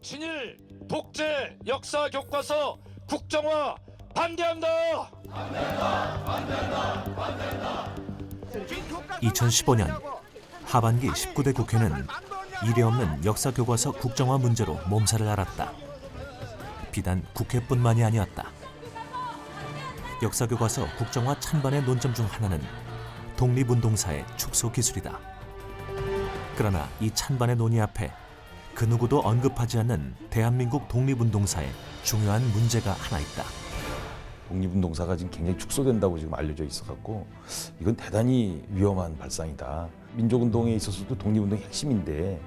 친일 독재 역사 교과서 국정화 반대한다. 2015년 하반기 19대 국회는 이례없는 역사 교과서 국정화 문제로 몸살을 앓았다. 비단 국회뿐만이 아니었다. 역사 교과서 국정화 찬반의 논점 중 하나는 독립운동사의 축소 기술이다. 그러나 이 찬반의 논의 앞에 그 누구도 언급하지 않는 대한민국 독립운동사의 중요한 문제가 하나 있다. 독립운동사가 지금 굉장히 축소된다고 지금 알려져 있어갖고 이건 대단히 위험한 발상이다. 민족운동에 있어서도 독립운동이 핵심인데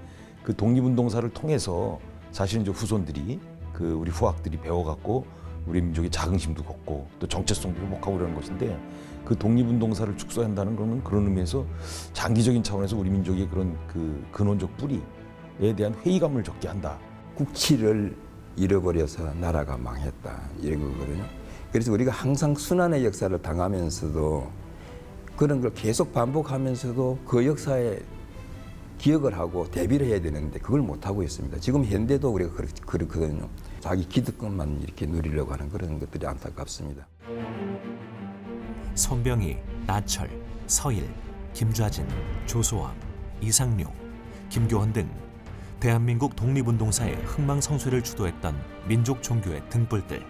그 독립운동사를 통해서 사실 이제 후손들이 그 우리 후학들이 배워갖고 우리 민족의 자긍심도 걷고 또 정체성도 회복하고 그러는 것인데 그 독립운동사를 축소한다는 거는 그런 의미에서 장기적인 차원에서 우리 민족의 그런 그 근원적 뿌리에 대한 회의감을 적게 한다. 국치를 잃어버려서 나라가 망했다 이런 거거든요. 그래서 우리가 항상 순환의 역사를 당하면서도 그런 걸 계속 반복하면서도 그 역사에 기억을 하고 대비를 해야 되는데 그걸 못하고 있습니다. 지금 현대도 우리가 그렇거든요. 자기 기득권만 이렇게 누리려고 하는 그런 것들이 안타깝습니다. 손병희, 나철, 서일, 김좌진, 조소암, 이상룡, 김교헌 등 대한민국 독립운동사의 흥망성쇠를 주도했던 민족 종교의 등불들.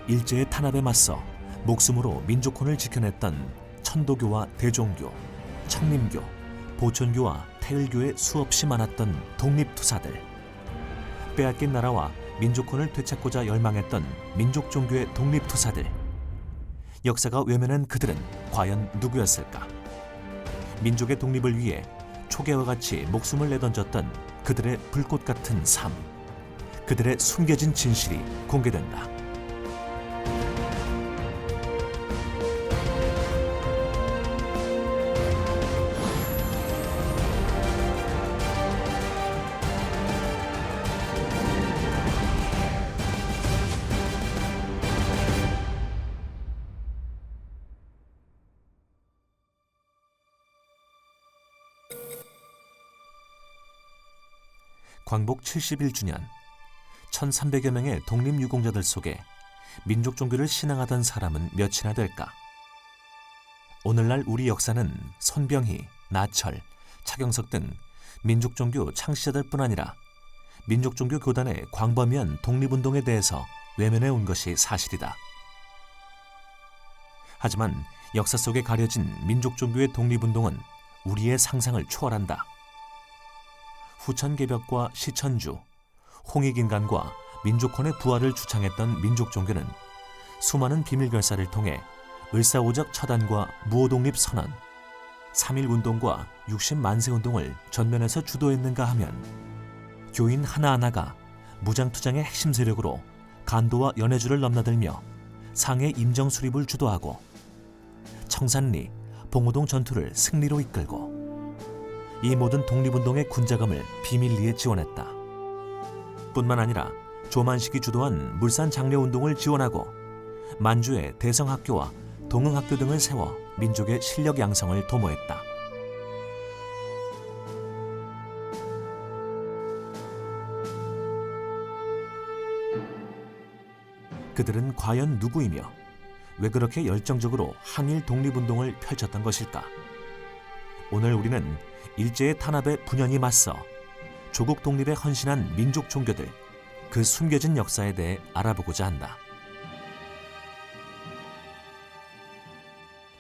일제의 탄압에 맞서 목숨으로 민족혼을 지켜냈던 천도교와 대종교, 청림교, 보천교와 태을교에 수없이 많았던 독립투사들. 빼앗긴 나라와 민족혼을 되찾고자 열망했던 민족종교의 독립투사들. 역사가 외면한 그들은 과연 누구였을까? 민족의 독립을 위해 초계와 같이 목숨을 내던졌던 그들의 불꽃 같은 삶. 그들의 숨겨진 진실이 공개된다. 광복 71주년, 1300여 명의 독립유공자들 속에 민족 종교를 신앙하던 사람은 몇이나 될까? 오늘날 우리 역사는 손병희, 나철, 차경석 등 민족 종교 창시자들뿐 아니라 민족 종교 교단의 광범위한 독립운동에 대해서 외면해 온 것이 사실이다. 하지만 역사 속에 가려진 민족 종교의 독립운동은 우리의 상상을 초월한다. 후천개벽과 시천주, 홍익인간과 민족혼의 부활을 주창했던 민족종교는 수많은 비밀결사를 통해 을사오적 처단과 무호독립 선언, 3.1운동과 60만세운동을 전면에서 주도했는가 하면 교인 하나하나가 무장투쟁의 핵심 세력으로 간도와 연해주를 넘나들며 상해 임정 수립을 주도하고 청산리, 봉오동 전투를 승리로 이끌고 이 모든 독립운동의 군자금을 비밀리에 지원했다. 뿐만 아니라 조만식이 주도한 물산 장려운동을 지원하고 만주의 대성학교와 동흥학교 등을 세워 민족의 실력 양성을 도모했다. 그들은 과연 누구이며 왜 그렇게 열정적으로 항일 독립운동을 펼쳤던 것일까? 오늘 우리는 일제의 탄압에 분연히 맞서 조국 독립에 헌신한 민족 종교들, 그 숨겨진 역사에 대해 알아보고자 한다.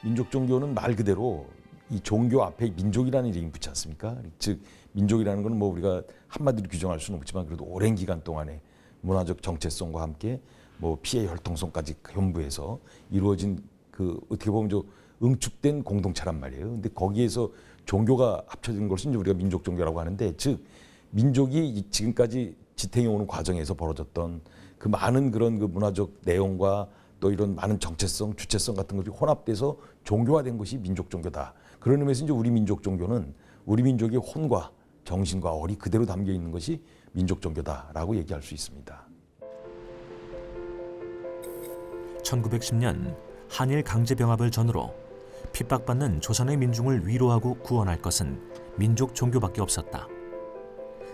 민족 종교는 말 그대로 이 종교 앞에 민족이라는 이름이 붙지 않습니까? 즉 민족이라는 건 뭐 우리가 한마디로 규정할 수는 없지만 그래도 오랜 기간 동안에 문화적 정체성과 함께 뭐 피해 혈통성까지 현부해서 이루어진 그 어떻게 보면 좀 응축된 공동체란 말이에요. 근데 거기에서 종교가 합쳐진 것을 이제 우리가 민족 종교라고 하는데, 즉 민족이 지금까지 지탱해 오는 과정에서 벌어졌던 그 많은 그런 그 문화적 내용과 또 이런 많은 정체성, 주체성 같은 것이 혼합돼서 종교화된 것이 민족 종교다. 그런 의미에서 이제 우리 민족 종교는 우리 민족의 혼과 정신과 얼이 그대로 담겨 있는 것이 민족 종교다라고 얘기할 수 있습니다. 1910년 한일 강제병합을 전후로 핍박받는 조선의 민중을 위로하고 구원할 것은 민족 종교밖에 없었다.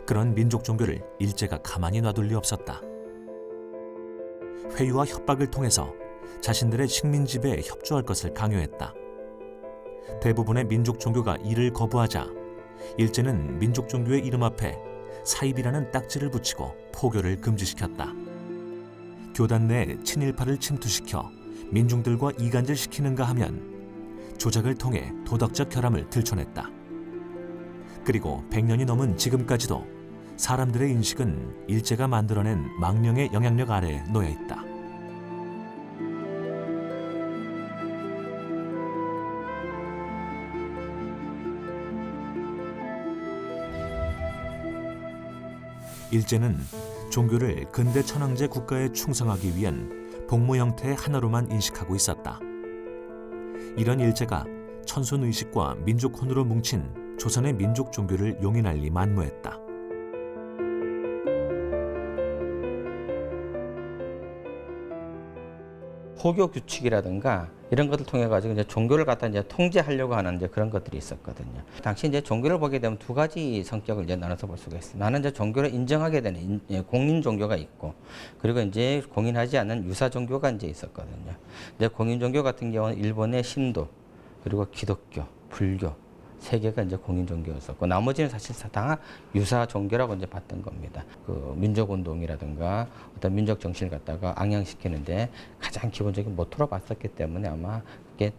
그런 민족 종교를 일제가 가만히 놔둘 리 없었다. 회유와 협박을 통해서 자신들의 식민 지배에 협조할 것을 강요했다. 대부분의 민족 종교가 이를 거부하자 일제는 민족 종교의 이름 앞에 사입이라는 딱지를 붙이고 포교를 금지시켰다. 교단 내 친일파를 침투시켜 민중들과 이간질시키는가 하면 조작을 통해 도덕적 결함을 들춰냈다. 그리고 100년이 넘은 지금까지도 사람들의 인식은 일제가 만들어낸 망령의 영향력 아래에 놓여 있다. 일제는 종교를 근대 천황제 국가에 충성하기 위한 복무 형태의 하나로만 인식하고 있었다. 이런 일제가 천손의식과 민족혼으로 뭉친 조선의 민족 종교를 용인할 리 만무했다. 포교 규칙이라든가 이런 것을 통해 가지고 이제 종교를 갖다 이제 통제하려고 하는 이제 그런 것들이 있었거든요. 당시 이제 종교를 보게 되면 두 가지 성격을 이제 나눠서 볼 수가 있습니다. 하나는 이제 종교를 인정하게 되는 공인 종교가 있고, 그리고 이제 공인하지 않는 유사 종교가 이제 있었거든요. 이제 공인 종교 같은 경우는 일본의 신도, 그리고 기독교, 불교 세 개가 이제 공인 종교였었고, 나머지는 사실 다 유사 종교라고 이제 봤던 겁니다. 그 민족 운동이라든가 어떤 민족 정신을 갖다가 앙양시키는데 가장 기본적인 모토로 봤었기 때문에 아마 그게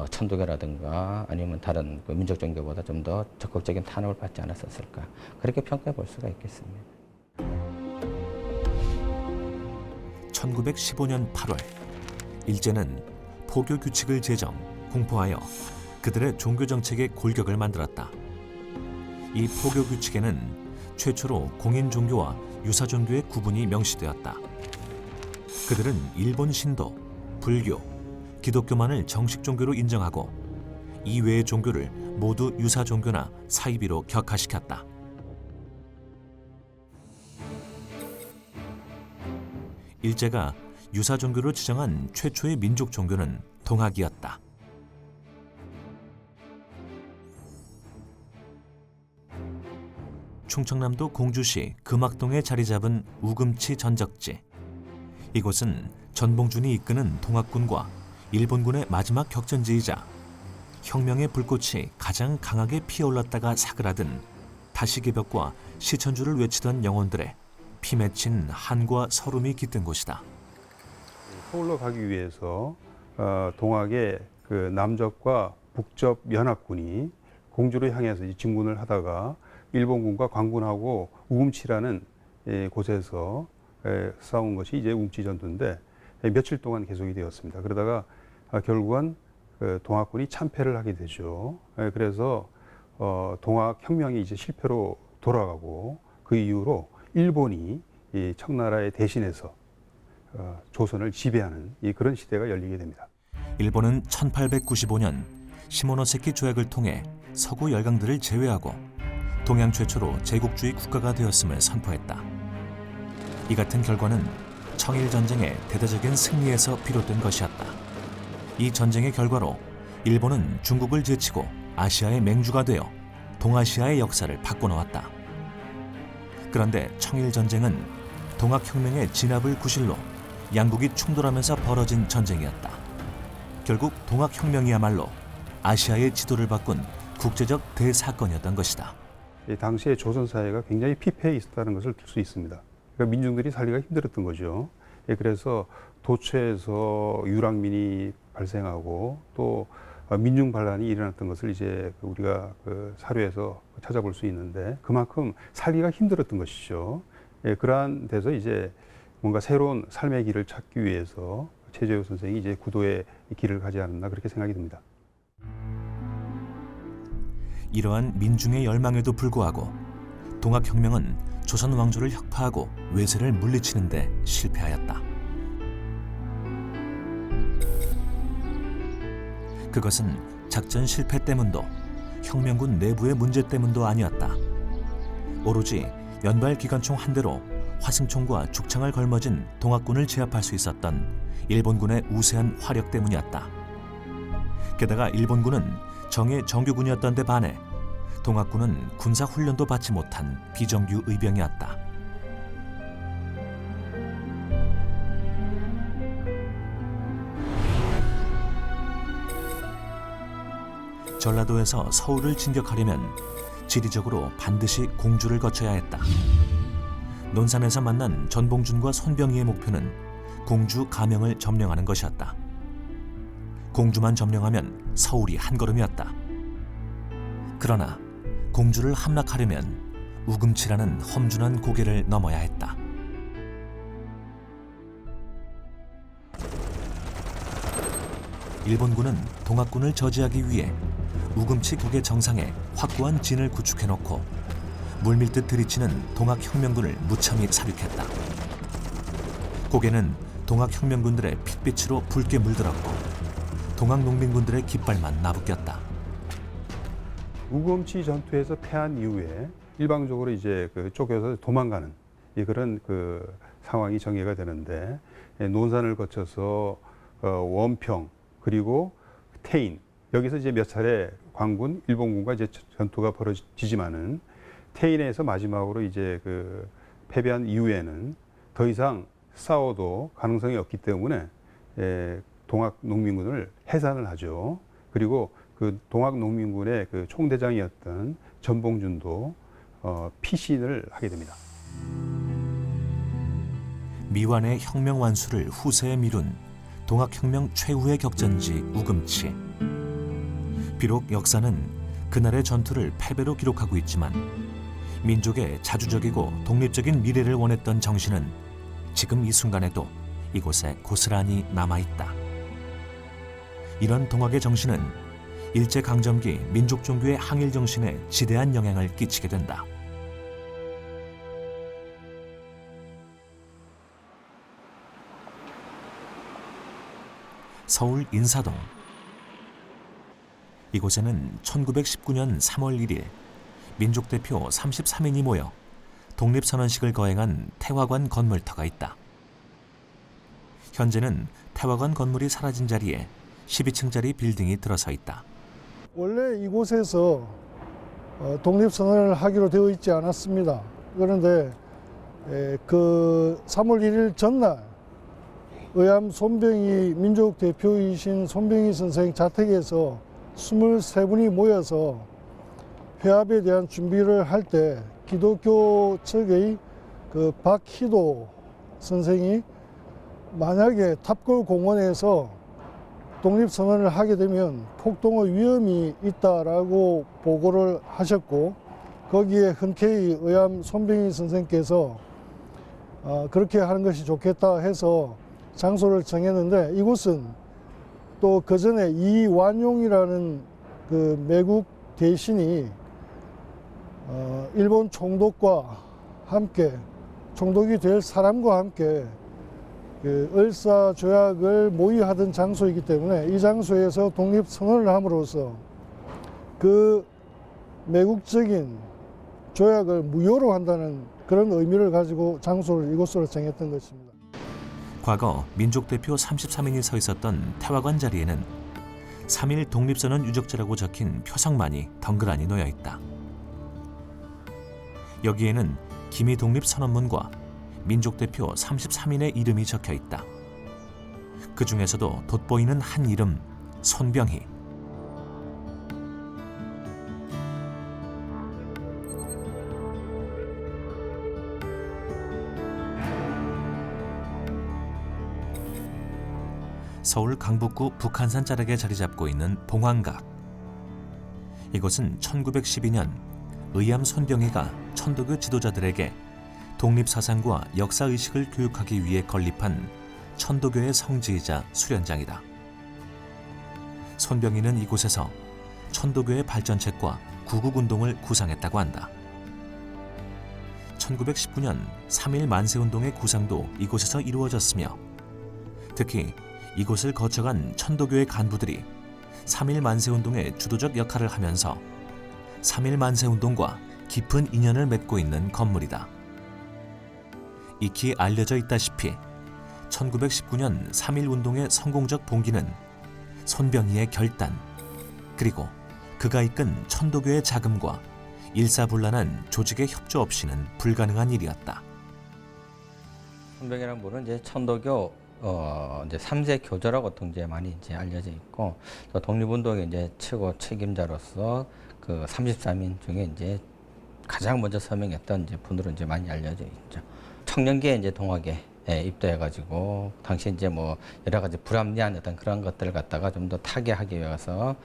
천도교라든가 아니면 다른 그 민족 종교보다 좀 더 적극적인 탄압을 받지 않았었을까, 그렇게 평가해 볼 수가 있겠습니다. 1915년 8월 일제는 포교 규칙을 제정, 공포하여 그들의 종교 정책의 골격을 만들었다. 이 포교 규칙에는 최초로 공인 종교와 유사 종교의 구분이 명시되었다. 그들은 일본 신도, 불교, 기독교만을 정식 종교로 인정하고 이외의 종교를 모두 유사 종교나 사이비로 격화시켰다. 일제가 유사 종교로 지정한 최초의 민족 종교는 동학이었다. 충청남도 공주시 금악동에 자리 잡은 우금치 전적지. 이곳은 전봉준이 이끄는 동학군과 일본군의 마지막 격전지이자 혁명의 불꽃이 가장 강하게 피어올랐다가 사그라든 다시개벽과 시천주를 외치던 영혼들의 피 맺힌 한과 서름이 깃든 곳이다. 서울로 가기 위해서 동학의 그 남접과 북접 연합군이 공주를 향해서 진군을 하다가 일본군과 관군하고 우금치라는 곳에서 싸운 것이 이제 우금치 전투인데 며칠 동안 계속이 되었습니다. 그러다가 결국은 동학군이 참패를 하게 되죠. 그래서 동학혁명이 이제 실패로 돌아가고 그 이후로 일본이 이 청나라의 대신해서 조선을 지배하는 그런 시대가 열리게 됩니다. 일본은 1895년 시모노세키 조약을 통해 서구 열강들을 제외하고 동양 최초로 제국주의 국가가 되었음을 선포했다. 이 같은 결과는 청일전쟁의 대대적인 승리에서 비롯된 것이었다. 이 전쟁의 결과로 일본은 중국을 제치고 아시아의 맹주가 되어 동아시아의 역사를 바꿔놓았다. 그런데 청일전쟁은 동학혁명의 진압을 구실로 양국이 충돌하면서 벌어진 전쟁이었다. 결국 동학혁명이야말로 아시아의 지도를 바꾼 국제적 대사건이었던 것이다. 당시에 조선 사회가 굉장히 피폐해 있었다는 것을 들 수 있습니다. 그러니까 민중들이 살기가 힘들었던 거죠. 그래서 도처에서 유랑민이 발생하고 또 민중 반란이 일어났던 것을 이제 우리가 그 사료에서 찾아볼 수 있는데 그만큼 살기가 힘들었던 것이죠. 그러한 데서 이제 뭔가 새로운 삶의 길을 찾기 위해서 최재우 선생이 이제 구도의 길을 가지 않았나 그렇게 생각이 듭니다. 이러한 민중의 열망에도 불구하고 동학혁명은 조선 왕조를 혁파하고 외세를 물리치는 데 실패하였다. 그것은 작전 실패 때문도 혁명군 내부의 문제 때문도 아니었다. 오로지 연발 기관총 한 대로 화승총과 죽창을 걸머진 동학군을 제압할 수 있었던 일본군의 우세한 화력 때문이었다. 게다가 일본군은 정예 정규군이었던 데 반해 동학군은 군사 훈련도 받지 못한 비정규 의병이었다. 전라도에서 서울을 진격하려면 지리적으로 반드시 공주를 거쳐야 했다. 논산에서 만난 전봉준과 손병희의 목표는 공주 가명을 점령하는 것이었다. 공주만 점령하면 서울이 한 걸음이었다. 그러나 공주를 함락하려면 우금치라는 험준한 고개를 넘어야 했다. 일본군은 동학군을 저지하기 위해 우금치 고개 정상에 확고한 진을 구축해놓고 물밀듯 들이치는 동학혁명군을 무참히 사륙했다. 고개는 동학혁명군들의 핏빛으로 붉게 물들었고 동학농민군들의 깃발만 나부꼈다. 우금치 전투에서 패한 이후에 일방적으로 이제 쫓겨서 도망가는 그런 상황이 전개가 되는데, 논산을 거쳐서 원평 그리고 태인, 여기서 이제 몇 차례 광군, 일본군과 이제 전투가 벌어지지만은 태인에서 마지막으로 이제 패배한 이후에는 더 이상 싸워도 가능성이 없기 때문에 동학 농민군을 해산을 하죠. 그리고 동학 농민군의 총대장이었던 전봉준도 피신을 하게 됩니다. 미완의 혁명 완수를 후세에 미룬 동학혁명 최후의 격전지 우금치. 비록 역사는 그날의 전투를 패배로 기록하고 있지만 민족의 자주적이고 독립적인 미래를 원했던 정신은 지금 이 순간에도 이곳에 고스란히 남아있다. 이런 동학의 정신은 일제강점기 민족 종교의 항일 정신에 지대한 영향을 끼치게 된다. 서울 인사동. 이곳에는 1919년 3월 1일 민족대표 33인이 모여 독립선언식을 거행한 태화관 건물터가 있다. 현재는 태화관 건물이 사라진 자리에 12층짜리 빌딩이 들어서 있다. 원래 이곳에서 독립선언을 하기로 되어 있지 않았습니다. 그런데 그 3월 1일 전날 의암 손병희 민족 대표이신 손병희 선생 자택에서 23분이 모여서 회합에 대한 준비를 할 때 기독교 측의 박희도 선생이 만약에 탑골 공원에서 독립선언을 하게 되면 폭동의 위험이 있다라고 보고를 하셨고, 거기에 흔쾌히 의암 손병희 선생께서 그렇게 하는 것이 좋겠다 해서 장소를 정했는데, 이곳은 또 그 전에 이완용이라는 매국 대신이 일본 총독과 함께, 총독이 될 사람과 함께 을사조약을 모의하던 장소이기 때문에 이 장소에서 독립선언을 함으로써 그 매국적인 조약을 무효로 한다는 그런 의미를 가지고 장소를 이곳으로 정했던 것입니다. 과거 민족대표 33인이 서 있었던 태화관 자리에는 3.1 독립선언 유적지라고 적힌 표상만이 덩그러니 놓여 있다. 여기에는 기미 독립선언문과 민족대표 33인의 이름이 적혀 있다. 그 중에서도 돋보이는 한 이름, 손병희. 서울 강북구 북한산 자락에 자리 잡고 있는 봉황각. 이곳은 1912년 의암 손병희가 천도교 지도자들에게 독립사상과 역사의식을 교육하기 위해 건립한 천도교의 성지이자 수련장이다. 손병희는 이곳에서 천도교의 발전책과 구국운동을 구상했다고 한다. 1919년 3.1 만세운동의 구상도 이곳에서 이루어졌으며, 특히 이곳을 거쳐간 천도교의 간부들이 3.1 만세운동의 주도적 역할을 하면서 3.1 만세운동과 깊은 인연을 맺고 있는 건물이다. 익히 알려져 있다시피 1919년 3.1 운동의 성공적 봉기는 손병희의 결단, 그리고 그가 이끈 천도교의 자금과 일사불란한 조직의 협조 없이는 불가능한 일이었다. 손병이라는 분은 이제 천도교 이제 3세 교조라고 또 이제 많이 이제 알려져 있고, 또 독립운동의 이제 최고 책임자로서 그 33인 중에 이제 가장 먼저 서명했던 이제 분으로 이제 많이 알려져 있죠. 청년기에 이제 동학에 입대해가지고 당시 이제 뭐 여러 가지 불합리한 어떤 그런 것들을 갖다가 좀 더 타개하기 위해서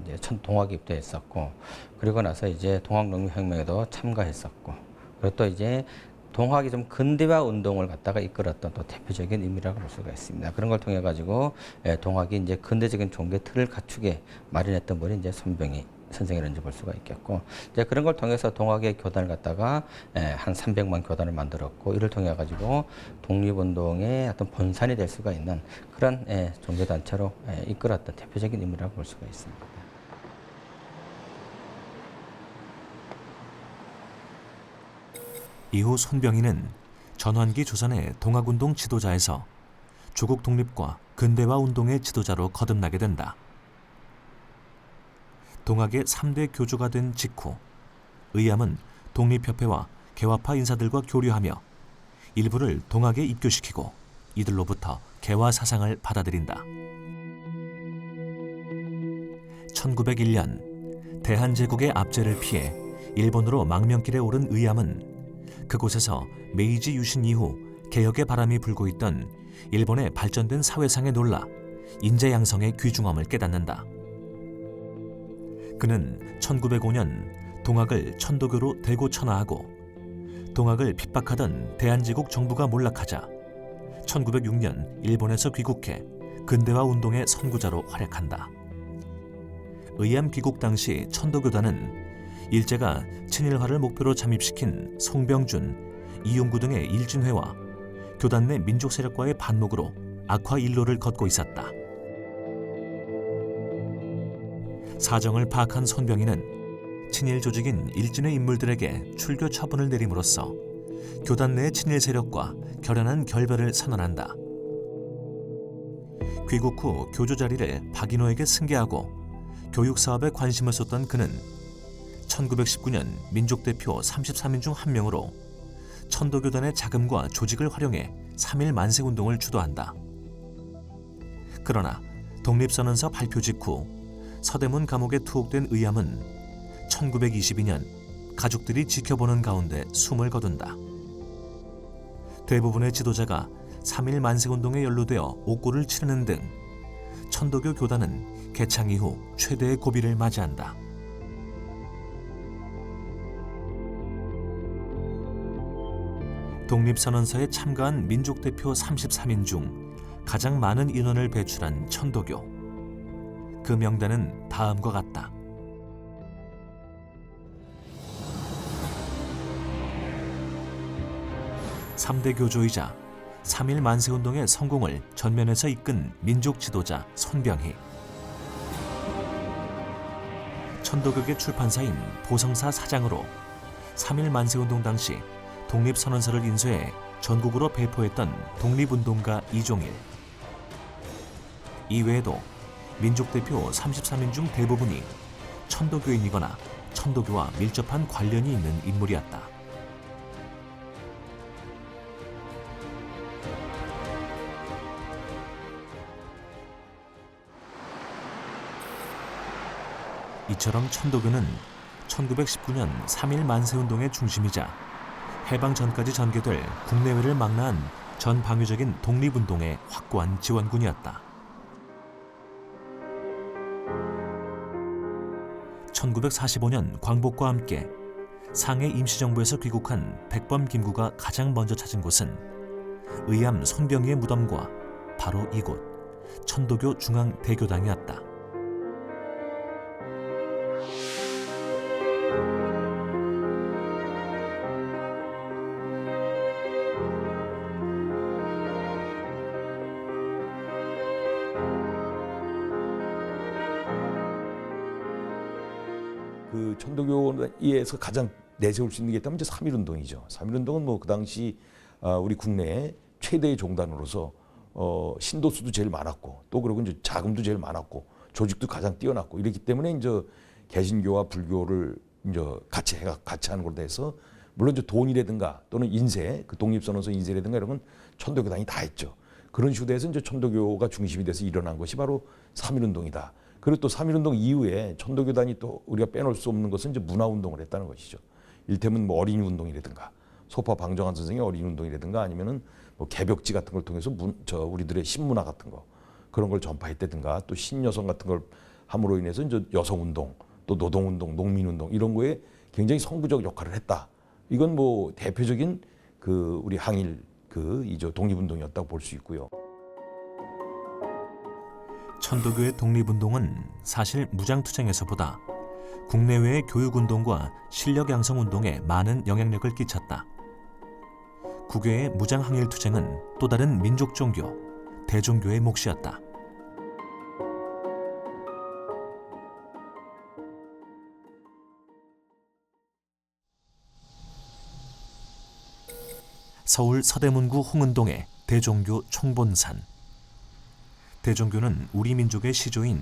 이제 동학에 입대했었고, 그리고 나서 이제 동학농민혁명에도 참가했었고, 그리고 또 이제 동학이 좀 근대화 운동을 갖다가 이끌었던 또 대표적인 인물이라고 볼 수가 있습니다. 그런 걸 통해 가지고 동학이 이제 근대적인 종교 틀을 갖추게 마련했던 분이 이제 손병희 선생이라는지 볼 수가 있겠고, 이제 그런 걸 통해서 동학의 교단을 갖다가 한 300만 교단을 만들었고, 이를 통해 가지고 독립운동의 어떤 본산이 될 수가 있는 그런 종교 단체로 이끌었던 대표적인 인물이라고 볼 수가 있습니다. 이후 손병희는 전환기 조선의 동학운동 지도자에서 조국 독립과 근대화 운동의 지도자로 거듭나게 된다. 동학의 3대 교주가 된 직후 의암은 독립협회와 개화파 인사들과 교류하며 일부를 동학에 입교시키고 이들로부터 개화 사상을 받아들인다. 1901년 대한제국의 압제를 피해 일본으로 망명길에 오른 의암은 그곳에서 메이지 유신 이후 개혁의 바람이 불고 있던 일본의 발전된 사회상에 놀라 인재양성의 귀중함을 깨닫는다. 그는 1905년 동학을 천도교로 대고 천하하고 동학을 핍박하던 대한제국 정부가 몰락하자 1906년 일본에서 귀국해 근대화 운동의 선구자로 활약한다. 의암 귀국 당시 천도교단은 일제가 친일화를 목표로 잠입시킨 송병준, 이용구 등의 일진회와 교단 내 민족 세력과의 반목으로 악화 일로를 걷고 있었다. 사정을 파악한 손병희는 친일 조직인 일진회 인물들에게 출교 처분을 내림으로써 교단 내 친일 세력과 결연한 결별을 선언한다. 귀국 후 교주 자리를 박인호에게 승계하고 교육 사업에 관심을 쏟던 그는 1919년 민족대표 33인 중 한 명으로 천도교단의 자금과 조직을 활용해 3.1 만세운동을 주도한다. 그러나 독립선언서 발표 직후 서대문 감옥에 투옥된 의암은 1922년 가족들이 지켜보는 가운데 숨을 거둔다. 대부분의 지도자가 3.1 만세운동에 연루되어 옥고를 치르는 등 천도교 교단은 개창 이후 최대의 고비를 맞이한다. 독립선언서에 참가한 민족대표 33인 중 가장 많은 인원을 배출한 천도교. 그 명단은 다음과 같다. (3대) 교조이자 3.1 만세운동의 성공을 전면에서 이끈 민족 지도자 손병희. 천도교계 출판사인 보성사 사장으로 3.1 만세운동 당시 독립선언서를 인쇄해 전국으로 배포했던 독립운동가 이종일. 이외에도 민족대표 33인 중 대부분이 천도교인이거나 천도교와 밀접한 관련이 있는 인물이었다. 이처럼 천도교는 1919년 3.1 만세운동의 중심이자 해방 전까지 전개될 국내외를 망라한 전방위적인 독립운동의 확고한 지원군이었다. 1945년 광복과 함께 상해 임시정부에서 귀국한 백범 김구가 가장 먼저 찾은 곳은 의암 손병희의 무덤과 바로 이곳 천도교 중앙대교당이었다. 그 천도교에서 가장 내세울 수 있는 게 있다면 이제 3.1운동이죠. 3.1운동은 뭐 그 당시 우리 국내 최대의 종단으로서 신도수도 제일 많았고 또 그리고 이제 자금도 제일 많았고 조직도 가장 뛰어났고 이랬기 때문에 이제 개신교와 불교를 이제 같이 하는 걸로 돼서 물론 이제 돈이라든가 또는 인쇄, 그 독립선언서 인쇄라든가 이런 건 천도교단이 다 했죠. 그런 식으로 돼서 이제 천도교가 중심이 돼서 일어난 것이 바로 3.1운동이다. 그리고 또 3.1운동 이후에 천도교단이 또 우리가 빼놓을 수 없는 것은 이제 문화운동을 했다는 것이죠. 일테면 뭐 어린이 운동이라든가 소파 방정환 선생의 어린이 운동이라든가 아니면은 뭐 개벽지 같은 걸 통해서 우리들의 신문화 같은 거 그런 걸 전파했다든가 또 신여성 같은 걸 함으로 인해서 이제 여성운동 또 노동운동, 농민운동 이런 거에 굉장히 선구적 역할을 했다. 이건 뭐 대표적인 그 우리 항일 이제 독립운동이었다고 볼 수 있고요. 천도교의 독립운동은 사실 무장투쟁에서보다 국내외의 교육운동과 실력양성운동에 많은 영향력을 끼쳤다. 국외의 무장항일투쟁은 또 다른 민족종교, 대종교의 몫이었다. 서울 서대문구 홍은동의 대종교 총본산. 대종교는 우리 민족의 시조인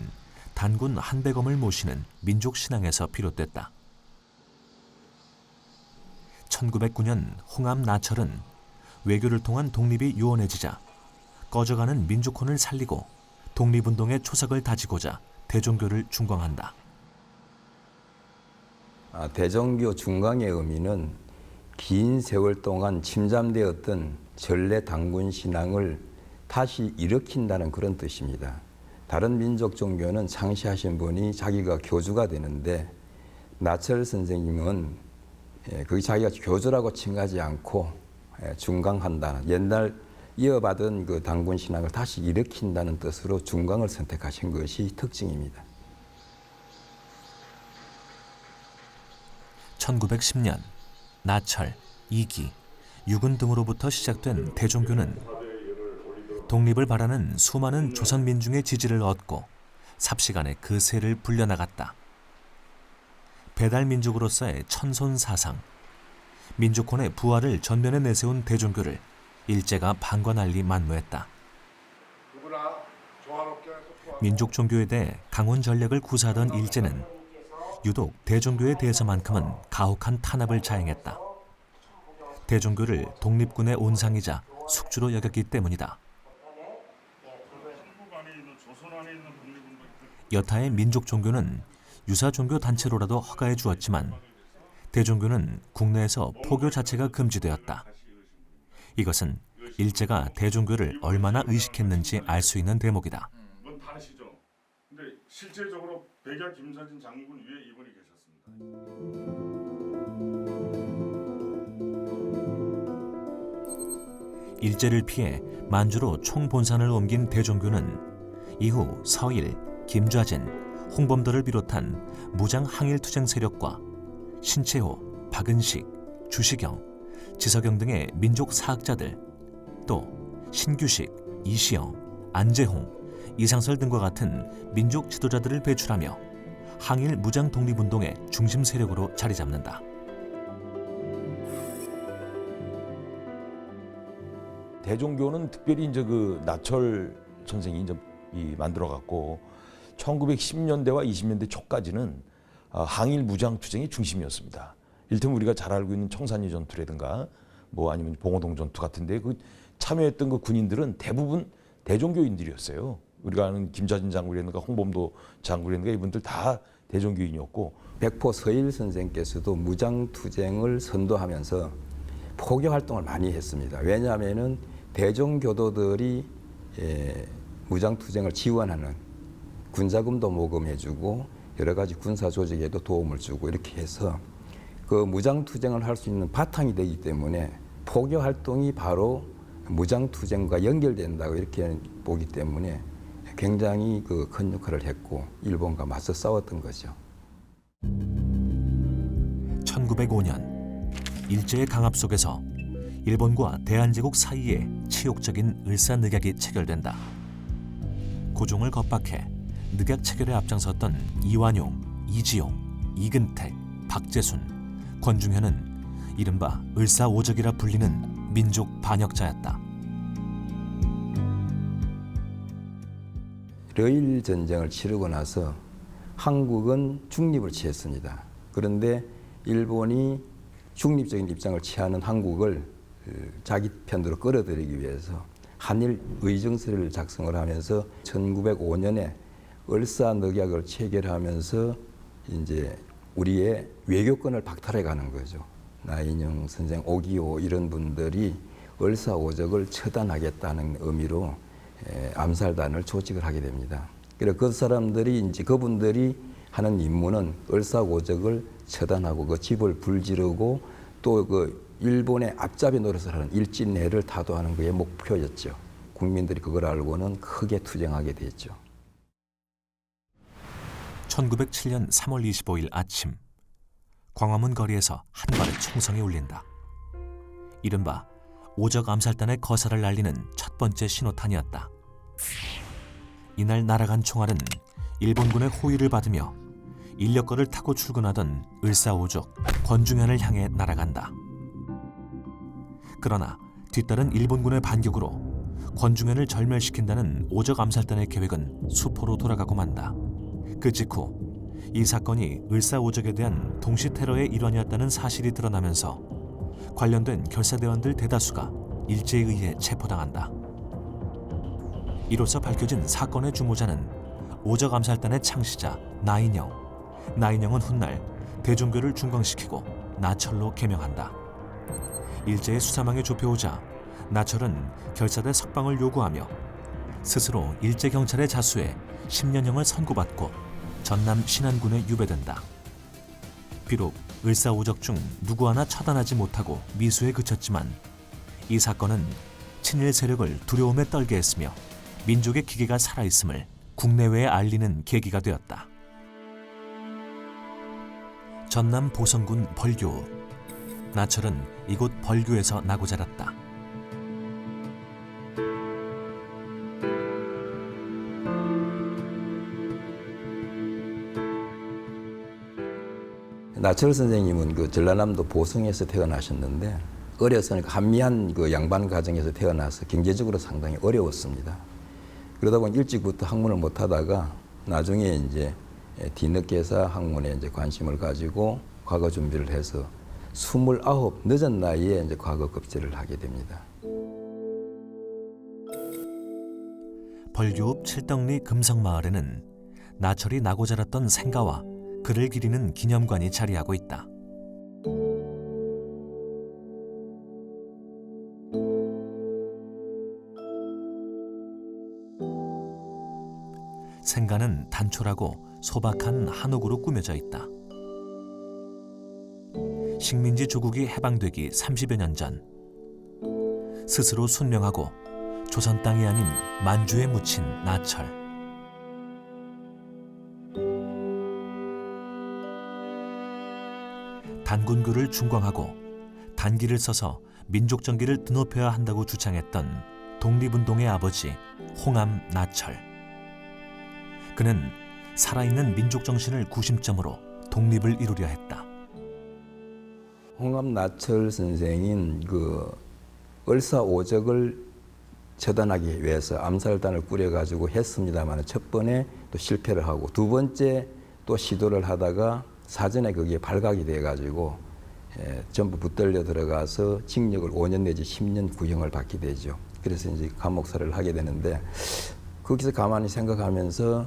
단군 한백엄을 모시는 민족 신앙에서 비롯됐다. 1909년 홍암 나철은 외교를 통한 독립이 유언해지자 꺼져가는 민족혼을 살리고 독립운동의 초석을 다지고자 대종교를 중광한다. 대종교 중광의 의미는 긴 세월 동안 침잠되었던 전래 단군 신앙을 다시 일으킨다는 그런 뜻입니다. 다른 민족 종교는 창시하신 분이 자기가 교주가 되는데 나철 선생님은 그 자기가 교주라고 칭하지 않고 중광한다는 옛날 이어받은 그 단군 신앙을 다시 일으킨다는 뜻으로 중광을 선택하신 것이 특징입니다. 1910년 나철, 이기, 유근 등으로부터 시작된 대종교는 독립을 바라는 수많은 조선 민중의 지지를 얻고 삽시간에 그 세를 불려나갔다. 배달민족으로서의 천손사상, 민족혼의 부활을 전면에 내세운 대종교를 일제가 방관할리 만무했다. 민족종교에 대해 강원 전략을 구사하던 일제는 유독 대종교에 대해서만큼은 가혹한 탄압을 자행했다. 대종교를 독립군의 온상이자 숙주로 여겼기 때문이다. 여타의 민족 종교는 유사 종교 단체로라도 허가해 주었지만 대종교는 국내에서 포교 자체가 금지되었다. 이것은 일제가 대종교를 얼마나 의식했는지 알 수 있는 대목이다. 그건 다 아시죠? 근데 실제적으로 백야 김사진 장군 위에 이분이 계셨습니다. 일제를 피해 만주로 총본산을 옮긴 대종교는 이후 서일, 김좌진, 홍범도를 비롯한 무장 항일투쟁 세력과 신채호, 박은식, 주시경, 지석영 등의 민족 사학자들, 또 신규식, 이시영, 안재홍, 이상설 등과 같은 민족 지도자들을 배출하며 항일 무장 독립운동의 중심 세력으로 자리 잡는다. 대종교는 특별히 이제 그 나철 선생이 이제 만들어 갖고 1910년대와 20년대 초까지는 항일 무장 투쟁의 중심이었습니다. 일테면 우리가 잘 알고 있는 청산리 전투라든가 뭐 아니면 봉오동 전투 같은데 그 참여했던 그 군인들은 대부분 대종교인들이었어요. 우리가 아는 김좌진 장군이라든가 홍범도 장군이라든가 이분들 다 대종교인이었고 백포 서일 선생께서도 무장투쟁을 선도하면서 포교 활동을 많이 했습니다. 왜냐하면은 대종교도들이 무장투쟁을 지원하는 군자금도 모금해주고 여러 가지 군사 조직에도 도움을 주고 이렇게 해서 그 무장투쟁을 할 수 있는 바탕이 되기 때문에 포교 활동이 바로 무장투쟁과 연결된다고 이렇게 보기 때문에 굉장히 그 큰 역할을 했고 일본과 맞서 싸웠던 거죠. 1905년 일제의 강압 속에서 일본과 대한제국 사이에 치욕적인 을사늑약이 체결된다. 고종을 겁박해 늑약 체결에 앞장섰던 이완용, 이지용, 이근택, 박재순, 권중현은 이른바 을사오적이라 불리는 민족 반역자였다. 러일 전쟁을 치르고 나서 한국은 중립을 취했습니다. 그런데 일본이 중립적인 입장을 취하는 한국을 자기 편으로 끌어들이기 위해서 한일 의정서를 작성을 하면서 1905년에 을사늑약을 체결하면서 이제 우리의 외교권을 박탈해 가는 거죠. 나인영 선생, 오기호 이런 분들이 을사오적을 처단하겠다는 의미로 암살단을 조직을 하게 됩니다. 그래서 그 사람들이 이제 그분들이 하는 임무는 을사오적을 처단하고 그 집을 불지르고 또 그 일본의 앞잡이 노릇을 하는 일진내를 타도하는 그의 목표였죠. 국민들이 그걸 알고는 크게 투쟁하게 됐죠. 1907년 3월 25일 아침, 광화문 거리에서 한 발의 총성이 울린다. 이른바 오적 암살단의 거사를 날리는 첫 번째 신호탄이었다. 이날 날아간 총알은 일본군의 호위를 받으며 인력거를 타고 출근하던 을사오적 권중현을 향해 날아간다. 그러나 뒤따른 일본군의 반격으로 권중현을 절멸시킨다는 오적 암살단의 계획은 수포로 돌아가고 만다. 그 직후 이 사건이 을사오적에 대한 동시 테러의 일환이었다는 사실이 드러나면서 관련된 결사대원들 대다수가 일제에 의해 체포당한다. 이로써 밝혀진 사건의 주모자는 오적 암살단의 창시자 나인영. 나인영은 훗날 대종교를 중광시키고 나철로 개명한다. 일제의 수사망에 좁혀오자 나철은 결사대 석방을 요구하며 스스로 일제경찰의 자수에 10년형을 선고받고 전남 신안군에 유배된다. 비록 을사오적 중 누구 하나 처단하지 못하고 미수에 그쳤지만 이 사건은 친일 세력을 두려움에 떨게 했으며 민족의 기계가 살아있음을 국내외에 알리는 계기가 되었다. 전남 보성군 벌교. 나철은 이곳 벌교에서 나고 자랐다. 나철 선생님은 그 전라남도 보성에서 태어나셨는데 어려서는 한미한 그 양반 가정에서 태어나서 경제적으로 상당히 어려웠습니다. 그러다 보니 일찍부터 학문을 못 하다가 나중에 이제 뒤늦게서 학문에 이제 관심을 가지고 과거 준비를 해서 29 늦은 나이에 이제 과거 급제를 하게 됩니다. 벌교읍 칠덕리 금성마을에는 나철이 나고 자랐던 생가와 그를 기리는 기념관이 자리하고 있다. 생가는 단촐하고 소박한 한옥으로 꾸며져 있다. 식민지 조국이 해방되기 30여 년 전 스스로 순명하고 조선 땅이 아닌 만주에 묻힌 나철. 단군교를 중광하고 단기를 써서 민족정기를 드높여야 한다고 주창했던 독립운동의 아버지 홍암 나철. 그는 살아있는 민족정신을 구심점으로 독립을 이루려 했다. 홍암 나철 선생인 그 을사오적을 처단하기 위해서 암살단을 꾸려가지고 했습니다만 첫 번에 또 실패를 하고 두 번째 또 시도를 하다가 사전에 거기에 발각이 돼가지고 전부 붙들려 들어가서 징역을 5년 내지 10년 구형을 받게 되죠. 그래서 이제 감옥살이를 하게 되는데 거기서 가만히 생각하면서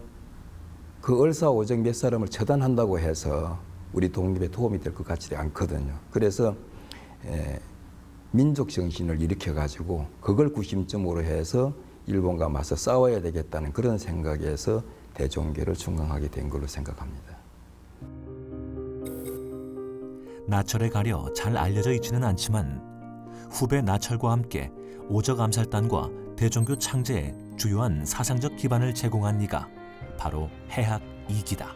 그 을사오적 몇 사람을 처단한다고 해서 우리 독립에 도움이 될 것 같지 않거든요. 그래서 민족 정신을 일으켜가지고 그걸 구심점으로 해서 일본과 맞서 싸워야 되겠다는 그런 생각에서 대종교를 중광하게 된 걸로 생각합니다. 나철에 가려 잘 알려져 있지는 않지만 후배 나철과 함께 오적 암살단과 대종교 창제에 주요한 사상적 기반을 제공한 이가 바로 해학 이기다.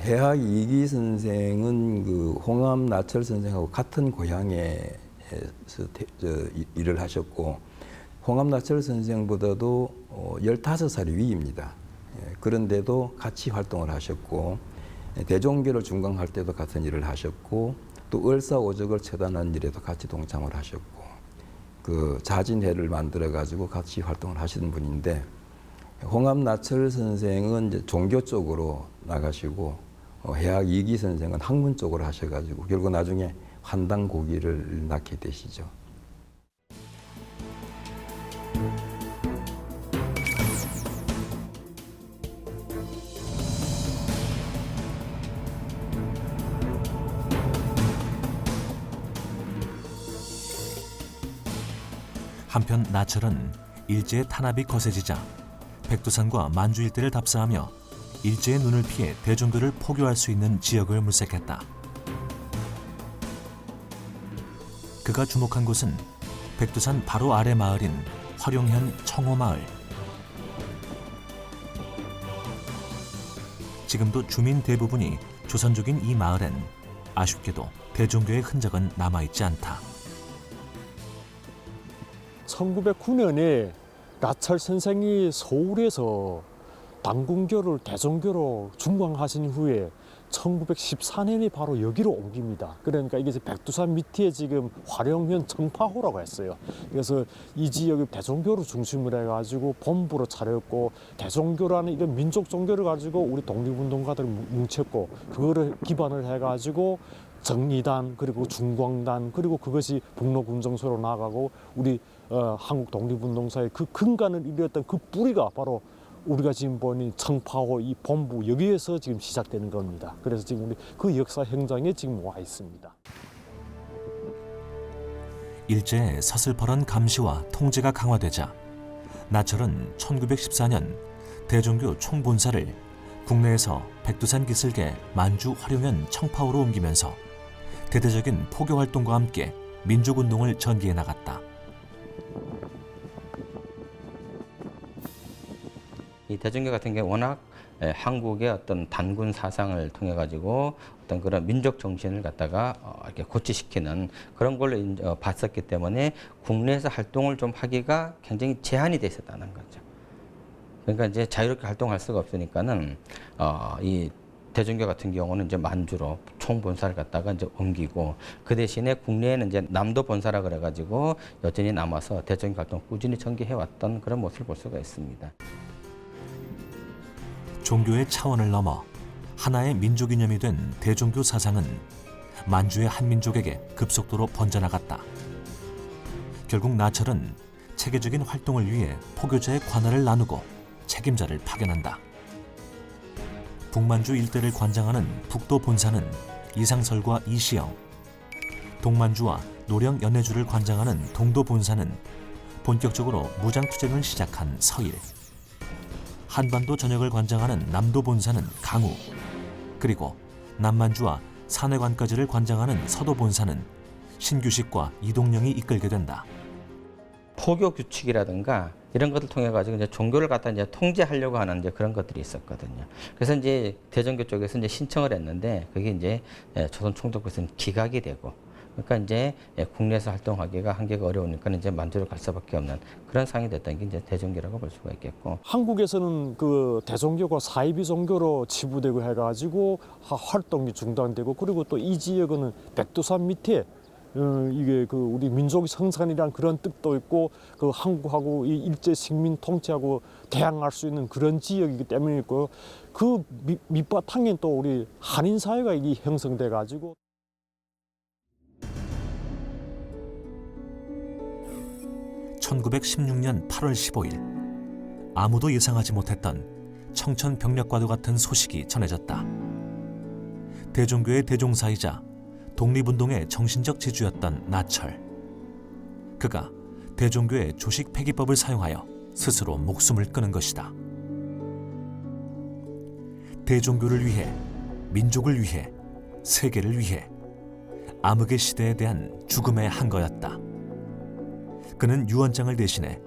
해학 이기 선생은 그 홍암 나철 선생하고 같은 고향에서 일을 하셨고 홍암 나철 선생보다도 15살이 위입니다. 그런데도 같이 활동을 하셨고 대종교를 중광할 때도 같은 일을 하셨고 또 을사오적을 처단하는 일에도 같이 동참을 하셨고 그 자진회를 만들어 가지고 같이 활동을 하시는 분인데 홍합나철 선생은 이제 종교 쪽으로 나가시고 해학 이기 선생은 학문 쪽으로 하셔가지고 결국 나중에 환단고기를 낳게 되시죠. 한편 나철은 일제의 탄압이 거세지자 백두산과 만주 일대를 답사하며 일제의 눈을 피해 대종교를 포교할 수 있는 지역을 물색했다. 그가 주목한 곳은 백두산 바로 아래 마을인 화룡현 청호마을. 지금도 주민 대부분이 조선족인 이 마을엔 아쉽게도 대종교의 흔적은 남아있지 않다. 1909년에 나철 선생이 서울에서 당군교를 대종교로 중광하신 후에 1914년에 바로 여기로 옮깁니다. 그러니까 이게 백두산 밑에 지금 화룡현 청파호라고 했어요. 그래서 이 지역을 대종교로 중심으로 해가지고 본부로 차렸고 대종교라는 이런 민족 종교를 가지고 우리 독립운동가들을 뭉쳤고 그거를 기반을 해가지고 정리단 그리고 중광단 그리고 그것이 북로군정소로 나아가고 우리 한국 독립운동사의 그 근간을 이루었던 그 뿌리가 바로 우리가 지금 보는 청파호 이 본부 여기에서 지금 시작되는 겁니다. 그래서 지금 우리 그 역사 현장에 지금 와 있습니다. 일제의 서슬퍼런 감시와 통제가 강화되자 나철은 1914년 대종교 총본사를 국내에서 백두산 기슭의 만주 화룡현 청파호로 옮기면서 대대적인 포교 활동과 함께 민족운동을 전개해 나갔다. 이 대종교 같은 게 워낙 한국의 어떤 단군 사상을 통해 가지고 어떤 그런 민족 정신을 갖다가 이렇게 고취시키는 그런 걸로 봤었기 때문에 국내에서 활동을 좀 하기가 굉장히 제한이 돼 있었다는 거죠. 그러니까 이제 자유롭게 활동할 수가 없으니까는 이 대종교 같은 경우는 이제 만주로 총본사를 갖다가 이제 옮기고 그 대신에 국내에는 이제 남도 본사라 그래가지고 여전히 남아서 대종교 활동 꾸준히 전개해왔던 그런 모습을 볼 수가 있습니다. 종교의 차원을 넘어 하나의 민족 이념이 된 대종교 사상은 만주의 한민족에게 급속도로 번져나갔다. 결국 나철은 체계적인 활동을 위해 포교자의 관할을 나누고 책임자를 파견한다. 북만주 일대를 관장하는 북도 본사는 이상설과 이시영, 동만주와 노령 연해주를 관장하는 동도 본사는 본격적으로 무장투쟁을 시작한 서일, 한반도 전역을 관장하는 남도 본사는 강우, 그리고 남만주와 산해관까지를 관장하는 서도 본사는 신규식과 이동령이 이끌게 된다. 포교 규칙이라든가 이런 것을 통해 가지고 이제 종교를 갖다 이제 통제하려고 하는 이제 그런 것들이 있었거든요. 그래서 이제 대종교 쪽에서 이제 신청을 했는데 그게 이제 조선 총독부에서는 기각이 되고, 그러니까 이제 국내에서 활동하기가 한계가 어려우니까 이제 만주로 갈 수밖에 없는 그런 상황이 됐던 게 이제 대종교라고 볼 수가 있겠고. 한국에서는 그 대종교가 사이비 종교로 치부되고 해가지고 활동이 중단되고 그리고 또 이 지역은 백두산 밑에 이게 그 우리 민족의 성산이란 그런 뜻도 있고 그 한국하고 이 일제 식민 통치하고 대항할 수 있는 그런 지역이기 때문이고 그 밑바탕에 또 우리 한인 사회가 이 형성돼 가지고. (1916년 8월 15일) 아무도 예상하지 못했던 청천벽력과도 같은 소식이 전해졌다. 대종교의 대종사이자 독립운동의 정신적 지주였던 나철. 그가 대종교의 조식 폐기법을 사용하여 스스로 목숨을 끊은 것이다. 대종교를 위해, 민족을 위해, 세계를 위해 암흑의 시대에 대한 죽음의 한거였다. 그는 유언장을 대신해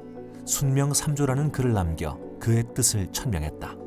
순명삼조라는 글을 남겨 그의 뜻을 천명했다.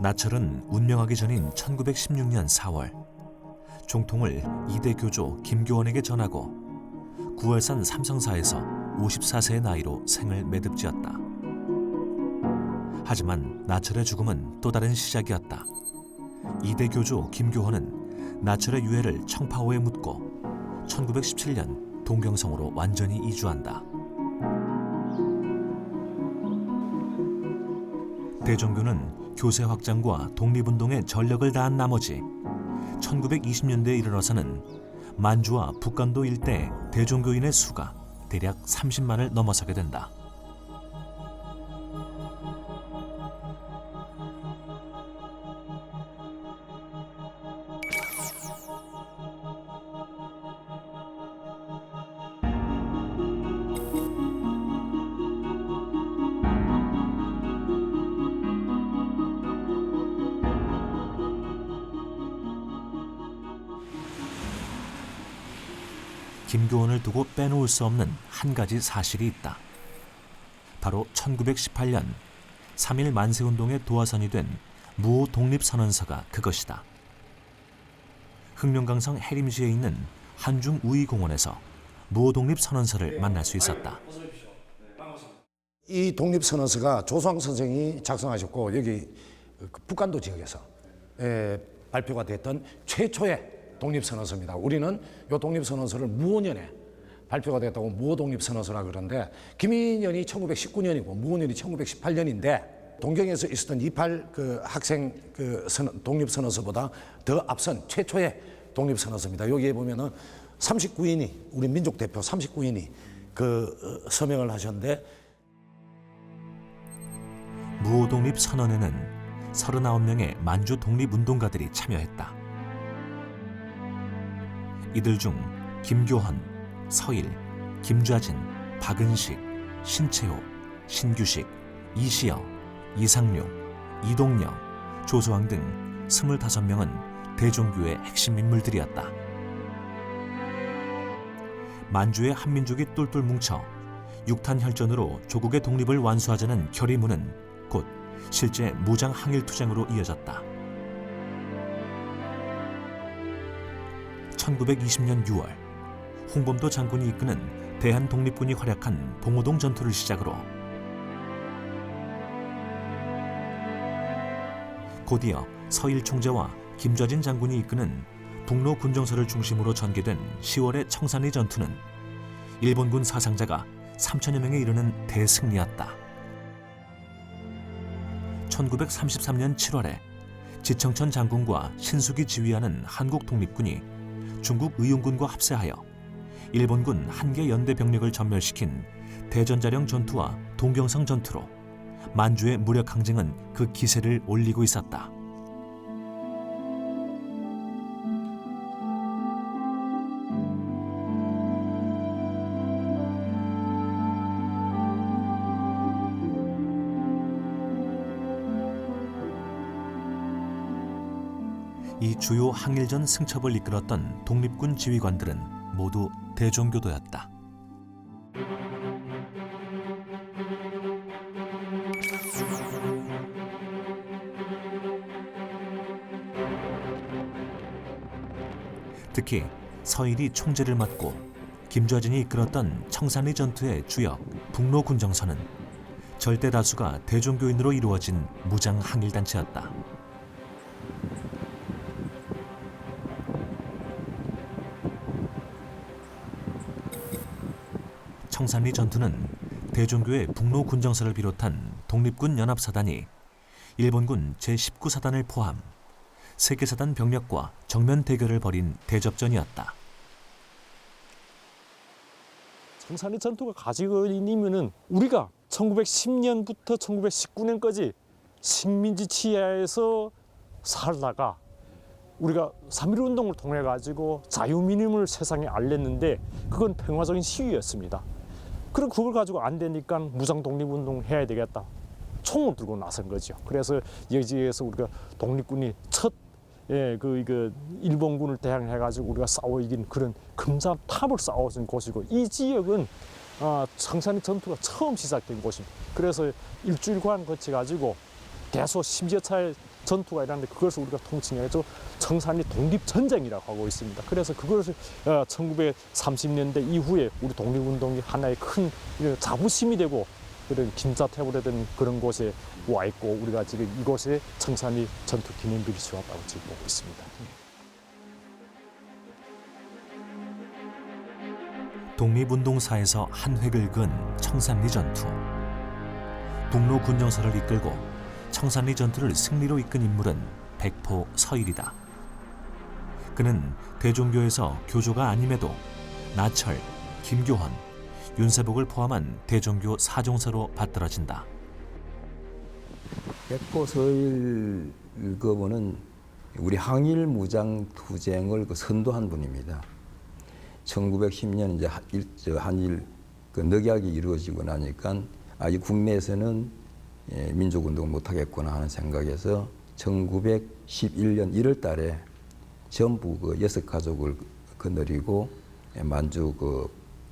나철은 운명하기 전인 1916년 4월 종통을 이대 교조 김교원에게 전하고 9월산 삼성사에서 54세의 나이로 생을 매듭지었다. 하지만 나철의 죽음은 또 다른 시작이었다. 이대 교조 김교헌은 나철의 유해를 청파호에 묻고 1917년 동경성으로 완전히 이주한다. 대종교는 교세 확장과 독립운동에 전력을 다한 나머지 1920년대에 이르러서는 만주와 북간도 일대 대종교인의 수가 대략 30만을 넘어서게 된다. 김교원을 두고 빼놓을 수 없는 한 가지 사실이 있다. 바로 1918년 3.1 만세운동의 도화선이 된 무호 독립선언서가 그것이다. 흑룡강성 해림시에 있는 한중우이공원에서 무호 독립선언서를 만날 수 있었다. 이 독립선언서가 조수왕 선생이 작성하셨고 여기 북간도 지역에서 발표가 됐던 최초의 독립선언서입니다. 우리는 이 독립선언서를 무오년에 발표가 됐다고 무오독립선언서라 그러는데 김인연이 1919년이고 무오년이 1918년인데 동경에서 있었던 28 학생 독립선언서보다 더 앞선 최초의 독립선언서입니다. 여기에 보면은 39인이 우리 민족 대표 39인이 서명을 하셨는데 무오독립선언에는 39명의 만주 독립운동가들이 참여했다. 이들 중 김교헌, 서일, 김좌진, 박은식, 신채호, 신규식, 이시여, 이상룡, 이동영, 조소왕 등 25명은 대종교의 핵심 인물들이었다. 만주의 한민족이 똘똘 뭉쳐 육탄혈전으로 조국의 독립을 완수하자는 결의문은 곧 실제 무장 항일투쟁으로 이어졌다. 1920년 6월 홍범도 장군이 이끄는 대한독립군이 활약한 봉오동 전투를 시작으로 곧이어 서일 총재와 김좌진 장군이 이끄는 북로 군정서를 중심으로 전개된 10월의 청산리 전투는 일본군 사상자가 3천여 명에 이르는 대승리였다. 1933년 7월에 지청천 장군과 신숙이 지휘하는 한국 독립군이 중국 의용군과 합세하여 일본군 한개 연대 병력을 전멸시킨 대전자령 전투와 동경성 전투로 만주의 무력 항쟁은 그 기세를 올리고 있었다. 이 주요 항일전 승첩을 이끌었던 독립군 지휘관들은 모두 대종교도였다. 특히 서일이 총재를 맡고 김좌진이 이끌었던 청산리 전투의 주역 북로 군정선은 절대 다수가 대종교인으로 이루어진 무장 항일단체였다. 청산리 전투는 대종교의 북로 군정서를 비롯한 독립군 연합사단이 일본군 제19사단을 포함 세계사단 병력과 정면 대결을 벌인 대접전이었다. 청산리 전투가 가지고 있는 우리가 1910년부터 1919년까지 식민지 치하에서 살다가 우리가 3.1 운동을 통해 가지고 자유민임을 세상에 알렸는데 그건 평화적인 시위였습니다. 그럼 그걸 가지고 안 되니까 무장 독립운동 해야 되겠다. 총을 들고 나선 거죠. 그래서 여기에서 우리가 독립군이 첫 일본군을 대항해 가지고 우리가 싸워 이긴 그런 금자탑을 싸워준 곳이고 이 지역은 청산리 전투가 처음 시작된 곳입니다. 그래서 일주일간 거쳐 가지고 대소 10여 차례 전투가 일어났는데 그것을 우리가 통칭해서 청산리 독립전쟁이라고 하고 있습니다. 그래서 그것을 1930년대 이후에 우리 독립운동이 하나의 큰 자부심이 되고 그런 김자태불이라든 그런 곳에 와 있고 우리가 지금 이곳에 청산리 전투 기념비를 세웠다고 지금 보고 있습니다. 독립운동사에서 한 획을 그은 청산리 전투. 북로 군정서를 이끌고 청산리 전투를 승리로 이끈 인물은 백포 서일이다. 그는 대종교에서 교조가 아님에도 나철, 김교헌, 윤세복을 포함한 대종교 사종서로 받들어진다. 백포 서일 그분은 우리 항일 무장 투쟁을 선도한 분입니다. 1910년 이제 한일 늑약이 이루어지고 나니까 이 국내에서는 민족운동을 못하겠구나 하는 생각에서 1911년 1월 달에 전부 6가족을 거느리고 만주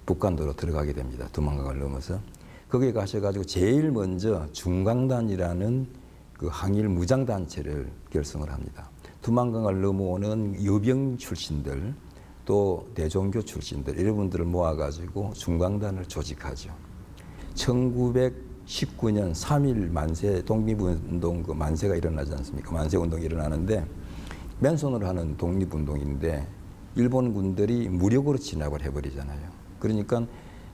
북간도로 들어가게 됩니다. 두만강을 넘어서. 거기에 가셔가지고 제일 먼저 중강단이라는 항일 무장단체를 결성을 합니다. 두만강을 넘어오는 여병 출신들 또 대종교 출신들 이런 분들을 모아가지고 중강단을 조직하죠. 1919년 3.1 만세 독립운동 만세가 일어나지 않습니까? 만세운동이 일어나는데 맨손으로 하는 독립운동인데 일본 군들이 무력으로 진압을 해버리잖아요. 그러니까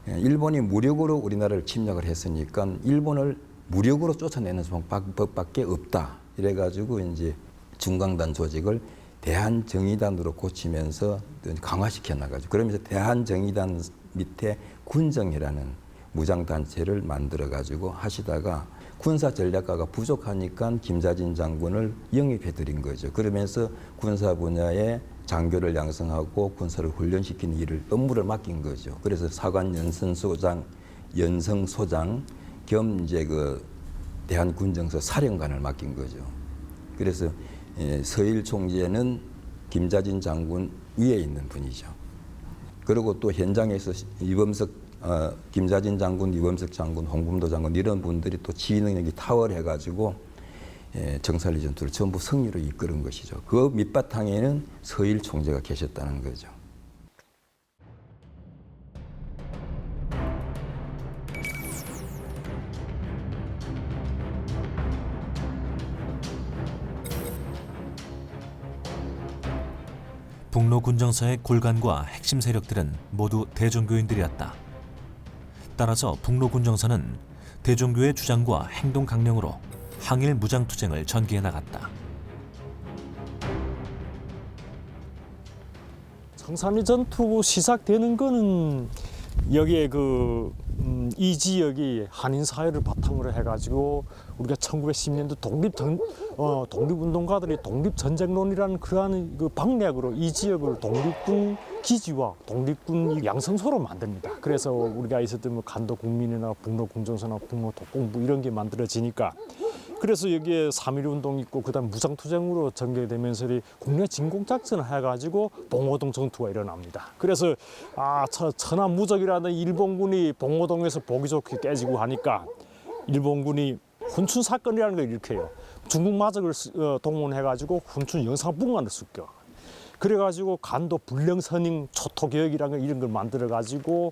일본이 무력으로 우리나라를 침략을 했으니까 일본을 무력으로 쫓아내는 방법밖에 없다. 이래가지고 이제 중강단 조직을 대한정의단으로 고치면서 강화시켜 나가죠. 그러면서 대한정의단 밑에 군정이라는 무장단체를 만들어가지고 하시다가 군사전략가가 부족하니까 김자진 장군을 영입해드린 거죠. 그러면서 군사 분야에 장교를 양성하고 군사를 훈련시키는 일을 업무를 맡긴 거죠. 그래서 사관 연성소장 겸 이제 대한군정서 사령관을 맡긴 거죠. 그래서 서일 총재는 김자진 장군 위에 있는 분이죠. 그리고 또 현장에서 김자진 장군, 이범석 장군, 홍범도 장군 이런 분들이 또 지휘 능력이 탁월해가지고 청산리 전투를 전부 승리로 이끄는 것이죠. 그 밑바탕에는 서일 총재가 계셨다는 거죠. 북로 군정서의 골간과 핵심 세력들은 모두 대종교인들이었다. 따라서 북로 군정서는 대종교의 주장과 행동 강령으로 항일 무장 투쟁을 전개해 나갔다. 청산리 전투 시작되는 거는 여기에 이 지역이 한인 사회를 바탕으로 해가지고 우리가 1910년도 독립운동가들이 독립전쟁론이라는 그러한 방략으로 이 지역을 독립군 기지와 독립군 양성소로 만듭니다. 그래서 우리가 있었던 간도 국민이나 북로 군정서나 북로 독공부 이런 게 만들어지니까 그래서 여기에 3.1 운동 있고 그다음 무장투쟁으로 전개되면서 국내 진공작전을 해가지고 봉오동 전투가 일어납니다. 그래서 천안무적이라는 일본군이 봉오동에서 보기 좋게 깨지고 하니까 일본군이 훈춘 사건이라는 걸 일으켜요. 중국 마적을 동원해가지고 훈춘 영상분관을 습격. 그래가지고 간도 불령선임 초토교역이라는 이런 걸 만들어가지고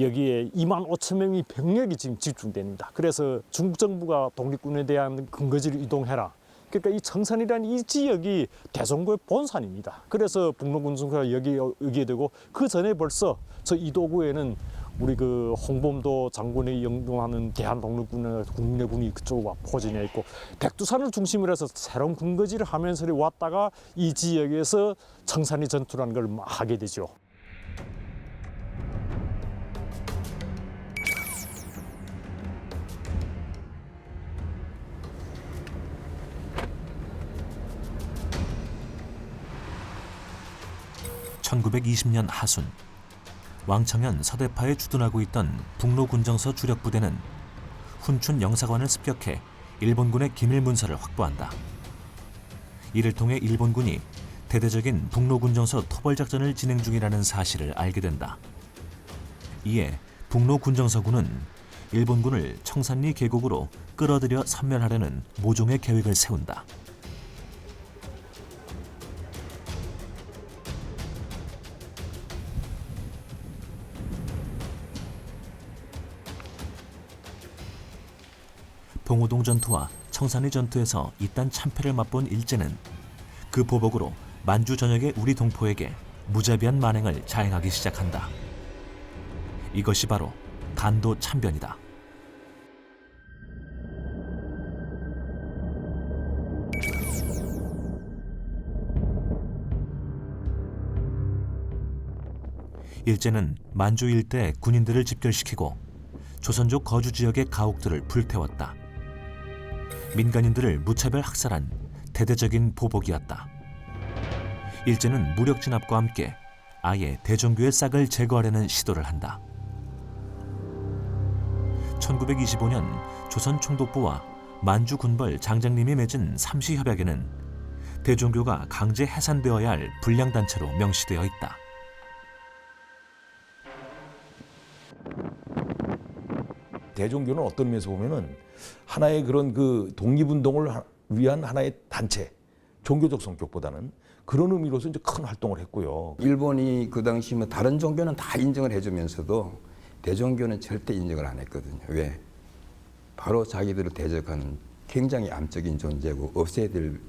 여기에 25,000명의 병력이 지금 집중됩니다. 그래서 중국 정부가 독립군에 대한 근거지를 이동해라. 그러니까 이 청산이라는 이 지역이 대종교의 본산입니다. 그래서 북로군정서가 여기에 되고 그 전에 벌써 저 이도구에는 우리 홍범도 장군이 영동하는 대한독립군이나 국내군이 그쪽으로 포진해 있고 백두산을 중심으로 해서 새로운 근거지를 하면서 왔다가 이 지역에서 청산리 전투라는 걸 하게 되죠. (1920년) 하순 왕청현 서대파에 주둔하고 있던 북로 군정서 주력 부대는 훈춘 영사관을 습격해 일본군의 기밀 문서를 확보한다. 이를 통해 일본군이 대대적인 북로 군정서 토벌 작전을 진행 중이라는 사실을 알게 된다. 이에 북로 군정서군은 일본군을 청산리 계곡으로 끌어들여 섬멸하려는 모종의 계획을 세운다. 봉오동 전투와 청산리 전투에서 이딴 참패를 맛본 일제는 그 보복으로 만주 전역의 우리 동포에게 무자비한 만행을 자행하기 시작한다. 이것이 바로 간도 참변이다. 일제는 만주 일대 군인들을 집결시키고 조선족 거주 지역의 가옥들을 불태웠다. 민간인들을 무차별 학살한 대대적인 보복이었다. 일제는 무력 진압과 함께 아예 대종교의 싹을 제거하려는 시도를 한다. 1925년 조선 총독부와 만주 군벌 장장님이 맺은 삼시협약에는 대종교가 강제 해산되어야 할 불량단체로 명시되어 있다. 대종교는 어떤 면에서 보면은 하나의 그런 그 독립운동을 위한 하나의 단체, 종교적 성격보다는 그런 의미로서 이제 큰 활동을 했고요. 일본이 그 당시 뭐 다른 종교는 다 인정을 해주면서도 대종교는 절대 인정을 안 했거든요. 왜? 바로 자기들을 대적하는 굉장히 암적인 존재고 없애야 될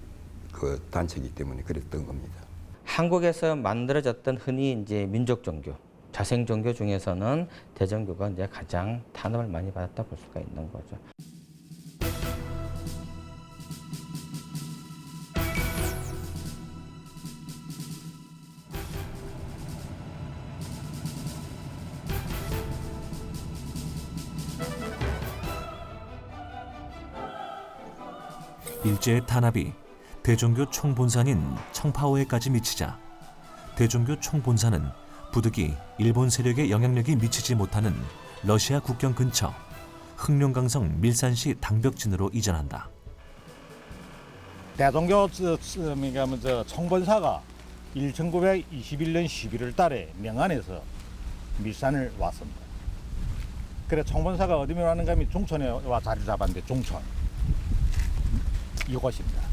그 단체이기 때문에 그랬던 겁니다. 한국에서 만들어졌던 흔히 이제 민족 종교, 자생 종교 중에서는 대종교가 이제 가장 탄압을 많이 받았다 볼 수가 있는 거죠. 일제의 탄압이 대종교 총본산인 청파오에까지 미치자 대종교 총본산은 부득이 일본 세력의 영향력이 미치지 못하는 러시아 국경 근처 흑룡강성 밀산시 당벽진으로 이전한다. 대종교 총본사가 1921년 11월 달에 명안에서 밀산을 왔습니다. 그래 총본사가 어디에 왔는가 하면 중천에 와 자리를 잡았는데 중천 이곳입니다.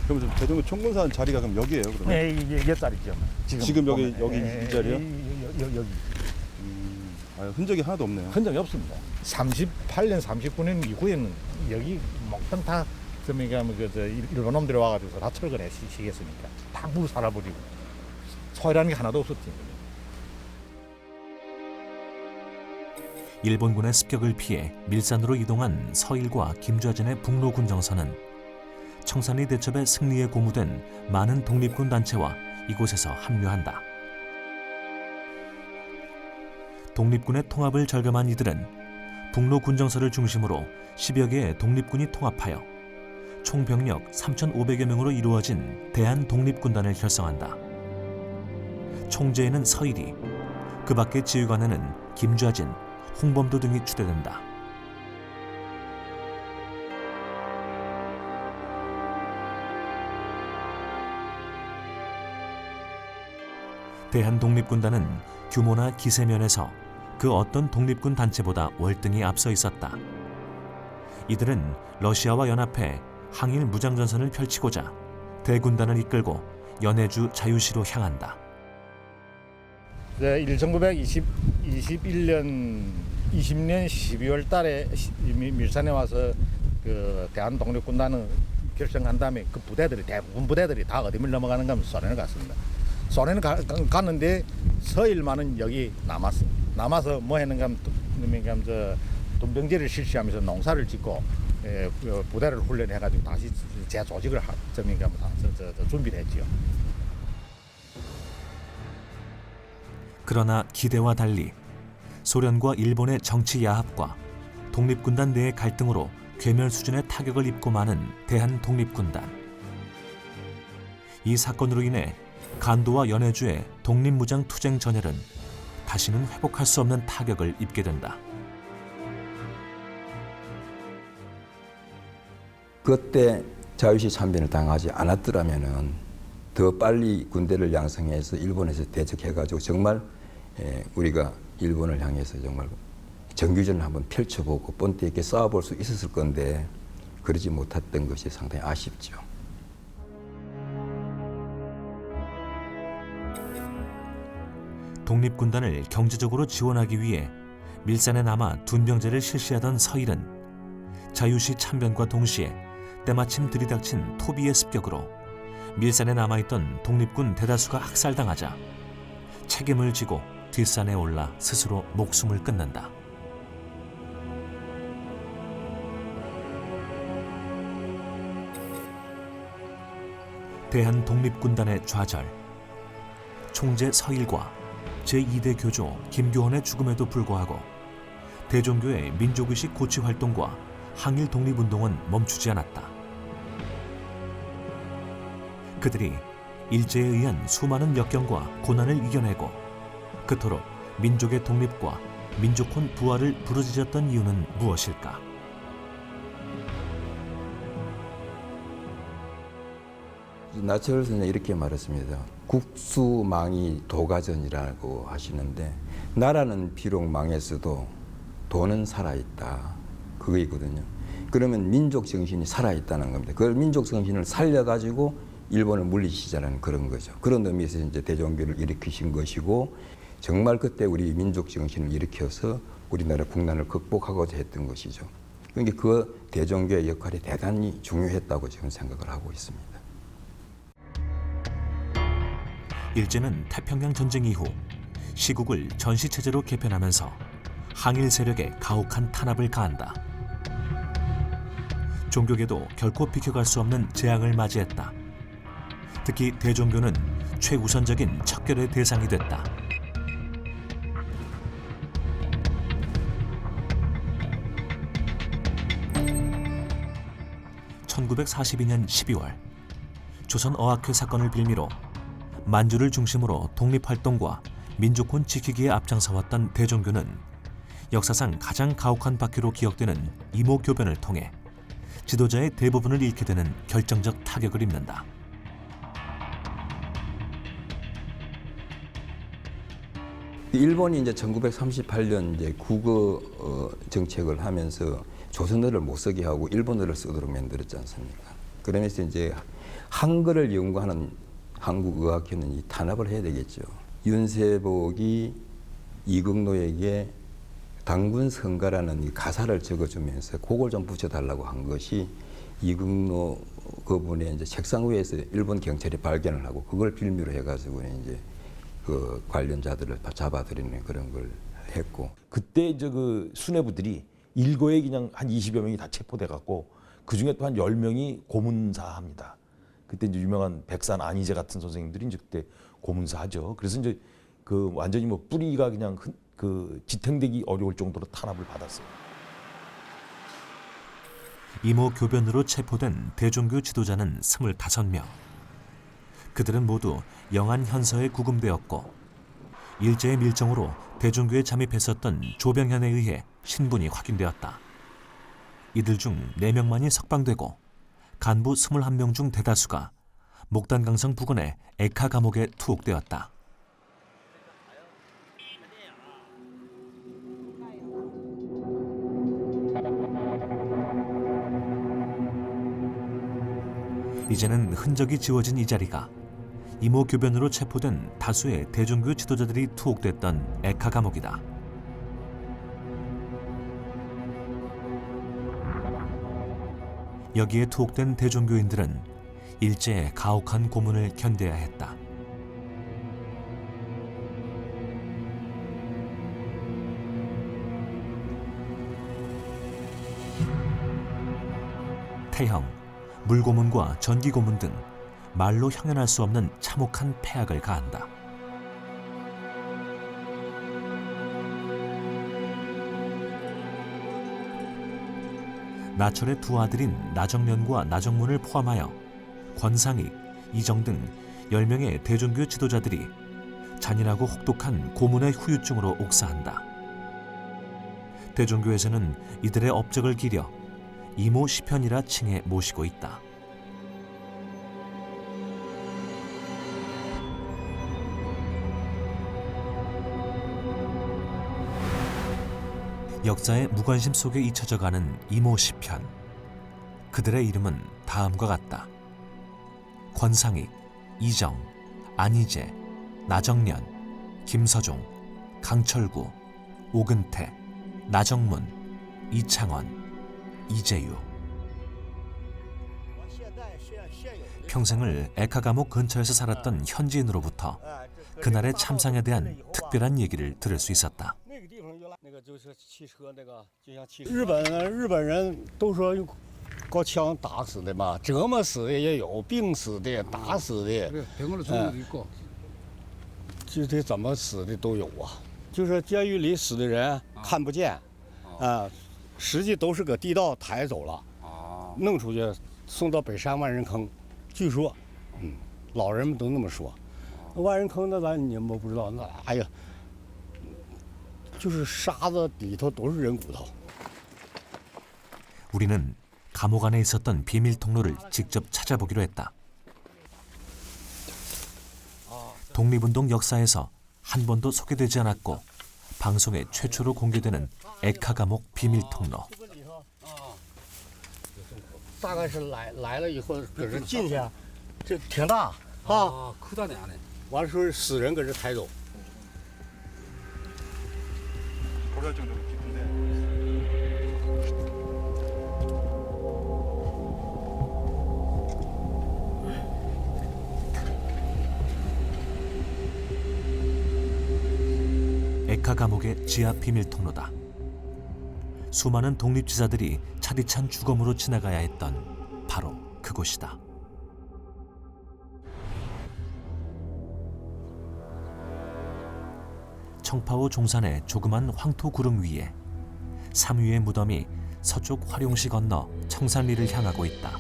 그럼 좀 대종교 총본사는 자리가 그럼 여기예요, 그러면? 네, 이게 자리죠. 지금 여기 보면, 이 자리요? 여기. 흔적이 하나도 없네요. 흔적이 없습니다. 38년, 39년 이후에는 여기 목동 다 일본 놈들이 와가지고 다 철거해 시겠으니까 다 물 살아버리고 소이라는 게 하나도 없었지. 일본군의 습격을 피해 밀산으로 이동한 서일과 김좌진의 북로 군정선은 청산리 대첩의 승리에 고무된 많은 독립군 단체와 이곳에서 합류한다. 독립군의 통합을 절감한 이들은 북로 군정선을 중심으로 10여 개의 독립군이 통합하여 총 병력 3,500여 명으로 이루어진 대한독립군단을 결성한다. 총재에는 서일이, 그 밖의 지휘관에는 김좌진, 홍범도 등이 추대된다. 대한독립군단은 규모나 기세면에서 그 어떤 독립군 단체보다 월등히 앞서 있었다. 이들은 러시아와 연합해 항일 무장전선을 펼치고자 대군단을 이끌고 연해주 자유시로 향한다. 1921년 20년 12월 달에 밀산에 와서 그 대한독립군단을 결성한 다음에 그 부대들이 대부분 부대들이 다 어디를 넘어가는가 하면 소련을 갔습니다. 소련을 갔는데 서일만은 여기 남아서 뭐 했는가 하면 돈병제를 실시하면서 농사를 짓고 부대를 훈련해가지고 다시 재조직을 준비를 했지요. 그러나 기대와 달리 소련과 일본의 정치 야합과 독립군단 내의 갈등으로 괴멸 수준의 타격을 입고 마는 대한독립군단. 이 사건으로 인해 간도와 연해주의 독립무장 투쟁 전열은 다시는 회복할 수 없는 타격을 입게 된다. 그때 자유시 참변을 당하지 않았더라면은 더 빨리 군대를 양성해서 일본에서 대적해가지고 정말 우리가 일본을 향해서 정말 정규전을 한번 펼쳐보고 본때 있게 싸워볼 수 있었을 건데 그러지 못했던 것이 상당히 아쉽죠. 독립군단을 경제적으로 지원하기 위해 밀산에 남아 둔병제를 실시하던 서일은 자유시 참변과 동시에 때마침 들이닥친 토비의 습격으로 밀산에 남아있던 독립군 대다수가 학살당하자 책임을 지고 뒷산에 올라 스스로 목숨을 끊는다. 대한독립군단의 좌절, 총재 서일과 제2대 교조 김교헌의 죽음에도 불구하고 대종교의 민족의식 고취 활동과 항일 독립운동은 멈추지 않았다. 그들이 일제에 의한 수많은 역경과 고난을 이겨내고 그토록 민족의 독립과 민족혼 부활을 부르짖었던 이유는 무엇일까? 나철 선생님이 이렇게 말했습니다. 국수망이 도가전이라고 하시는데 나라는 비록 망했어도 돈은 살아있다. 그거이거든요. 그러면 민족 정신이 살아있다는 겁니다. 그걸 민족 정신을 살려가지고 일본을 물리치자는 그런 거죠. 그런 의미에서 이제 대종교를 일으키신 것이고 정말 그때 우리 민족 정신을 일으켜서 우리나라 국난을 극복하고자 했던 것이죠. 그러니까 그 대종교의 역할이 대단히 중요했다고 지금 생각을 하고 있습니다. 일제는 태평양 전쟁 이후 시국을 전시체제로 개편하면서 항일 세력에 가혹한 탄압을 가한다. 종교계도 결코 비켜갈 수 없는 재앙을 맞이했다. 특히 대종교는 최우선적인 척결의 대상이 됐다. (1942년 12월) 조선어학회 사건을 빌미로 만주를 중심으로 독립활동과 민족혼 지키기에 앞장서왔던 대종교는 역사상 가장 가혹한 박해로 기억되는 이모교변을 통해 지도자의 대부분을 잃게 되는 결정적 타격을 입는다. 일본이 이제 1938년 이제 국어 정책을 하면서 조선어를 못 쓰게 하고 일본어를 쓰도록 만들었지 않습니까? 그러면서 이제 한글을 연구하는 한국의학회는 이 탄압을 해야 되겠죠. 윤세복이 이극노에게 당군 성가라는 이 가사를 적어주면서 그걸 좀 붙여달라고 한 것이 이극노 그분의 이제 책상 위에서 일본 경찰이 발견을 하고 그걸 빌미로 해가지고 이제 그 관련자들을 잡아들이는 그런 걸 했고. 그때 이제 그 수뇌부들이 일거에 그냥 한 20여 명이 다 체포돼 갖고 그 중에 또 한 10명이 고문사합니다. 그때 이제 유명한 백산 안희재 같은 선생님들이 이제 그때 고문사하죠. 그래서 이제 그 완전히 뭐 뿌리가 그냥 그 지탱되기 어려울 정도로 탄압을 받았어요. 이모 교변으로 체포된 대종교 지도자는 25명. 그들은 모두 영안 현서에 구금되었고 일제의 밀정으로 대종교에 잠입했었던 조병현에 의해 신분이 확인되었다. 이들 중 4명만이 석방되고 간부 21명 중 대다수가 목단강성 부근의 액하 감옥에 투옥되었다. 이제는 흔적이 지워진 이 자리가 이모 교변으로 체포된 다수의 대종교 지도자들이 투옥됐던 액하 감옥이다. 여기에 투옥된 대종교인들은 일제의 가혹한 고문을 견뎌야 했다. 태형, 물고문과 전기고문 등 말로 형언할 수 없는 참혹한 폐악을 가한다. 나철의 두 아들인 나정련과 나정문을 포함하여 권상익, 이정 등 10명의 대종교 지도자들이 잔인하고 혹독한 고문의 후유증으로 옥사한다. 대종교에서는 이들의 업적을 기려 이모 시편이라 칭해 모시고 있다. 역사의 무관심 속에 잊혀져가는 이모 시편. 그들의 이름은 다음과 같다. 권상익, 이정, 안희재, 나정련, 김서종, 강철구, 오근태, 나정문, 이창원, 이재유. 평생을 에카 감옥 근처에서 살았던 현지인으로부터 그날의 참상에 대한 특별한 얘기를 들을 수 있었다. 日本人都说高枪打死的嘛，折磨死的也有，病死的、打死的， 병원으로 죽은 것도 있고. 就这怎么死的都有啊。就是监狱里死的人看不见，实际都是搁地道抬走了，弄出去送到北山万人坑。据说，老人们都那么说。万人坑那你们不知道，那哎呀，就是沙子里头都是人骨头。 우리는 감옥 안에 있었던 비밀 통로를 직접 찾아보기로 했다. 독립운동 역사에서 한 번도 소개되지 않았고 방송에 최초로 공개되는 에카 감옥 비밀 통로. 大概是来了以后，搁这进去，这挺大啊， 크다네 안에. 完了说死人搁这抬走。 고려할 정도로 깊은데. 에카 감옥의 지하 비밀 통로다. 수많은 독립지사들이 차디찬 주검으로 지나가야 했던 바로 그곳이다. 청파오 종산의 조그만 황토 구릉 위에 삼위의 무덤이 서쪽 화룡시 건너 청산리를 향하고 있다.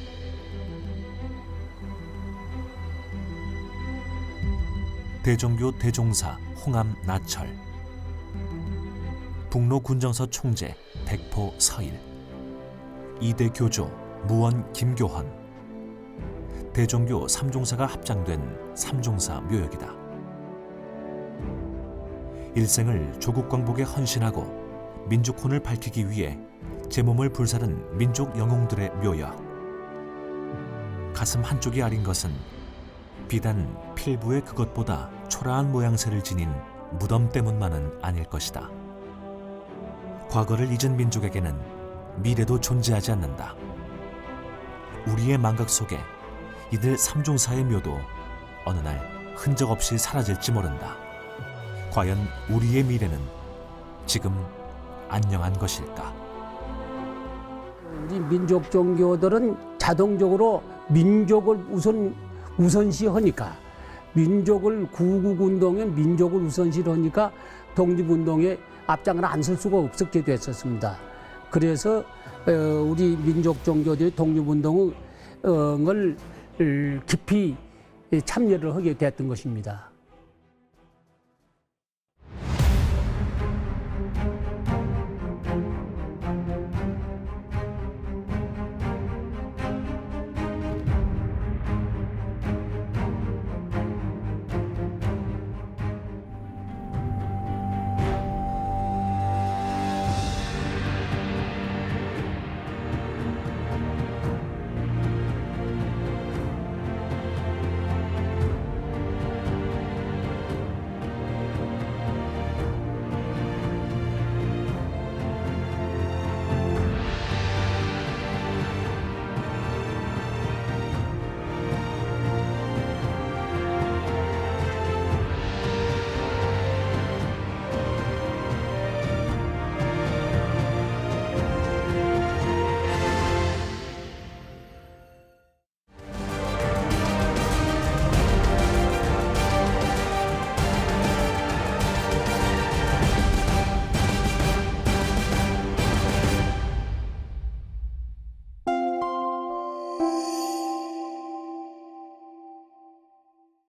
대종교 대종사 홍암 나철, 북로 군정서 총재 백포 서일, 이대 교조 무원 김교헌, 대종교 삼종사가 합장된 삼종사 묘역이다. 일생을 조국 광복에 헌신하고 민족혼을 밝히기 위해 제 몸을 불사른 민족 영웅들의 묘역. 가슴 한쪽이 아린 것은 비단 필부의 그것보다 초라한 모양새를 지닌 무덤 때문만은 아닐 것이다. 과거를 잊은 민족에게는 미래도 존재하지 않는다. 우리의 망각 속에 이들 삼종사의 묘도 어느 날 흔적 없이 사라질지 모른다. 과연 우리의 미래는 지금 안녕한 것일까? 우리 민족 종교들은 자동적으로 민족을 우선시하니까 민족을 구국운동에 민족을 우선시하니까 독립운동에 앞장을 안 설 수가 없었게 됐었습니다. 그래서 우리 민족 종교들이 독립운동을 깊이 참여를 하게 됐던 것입니다.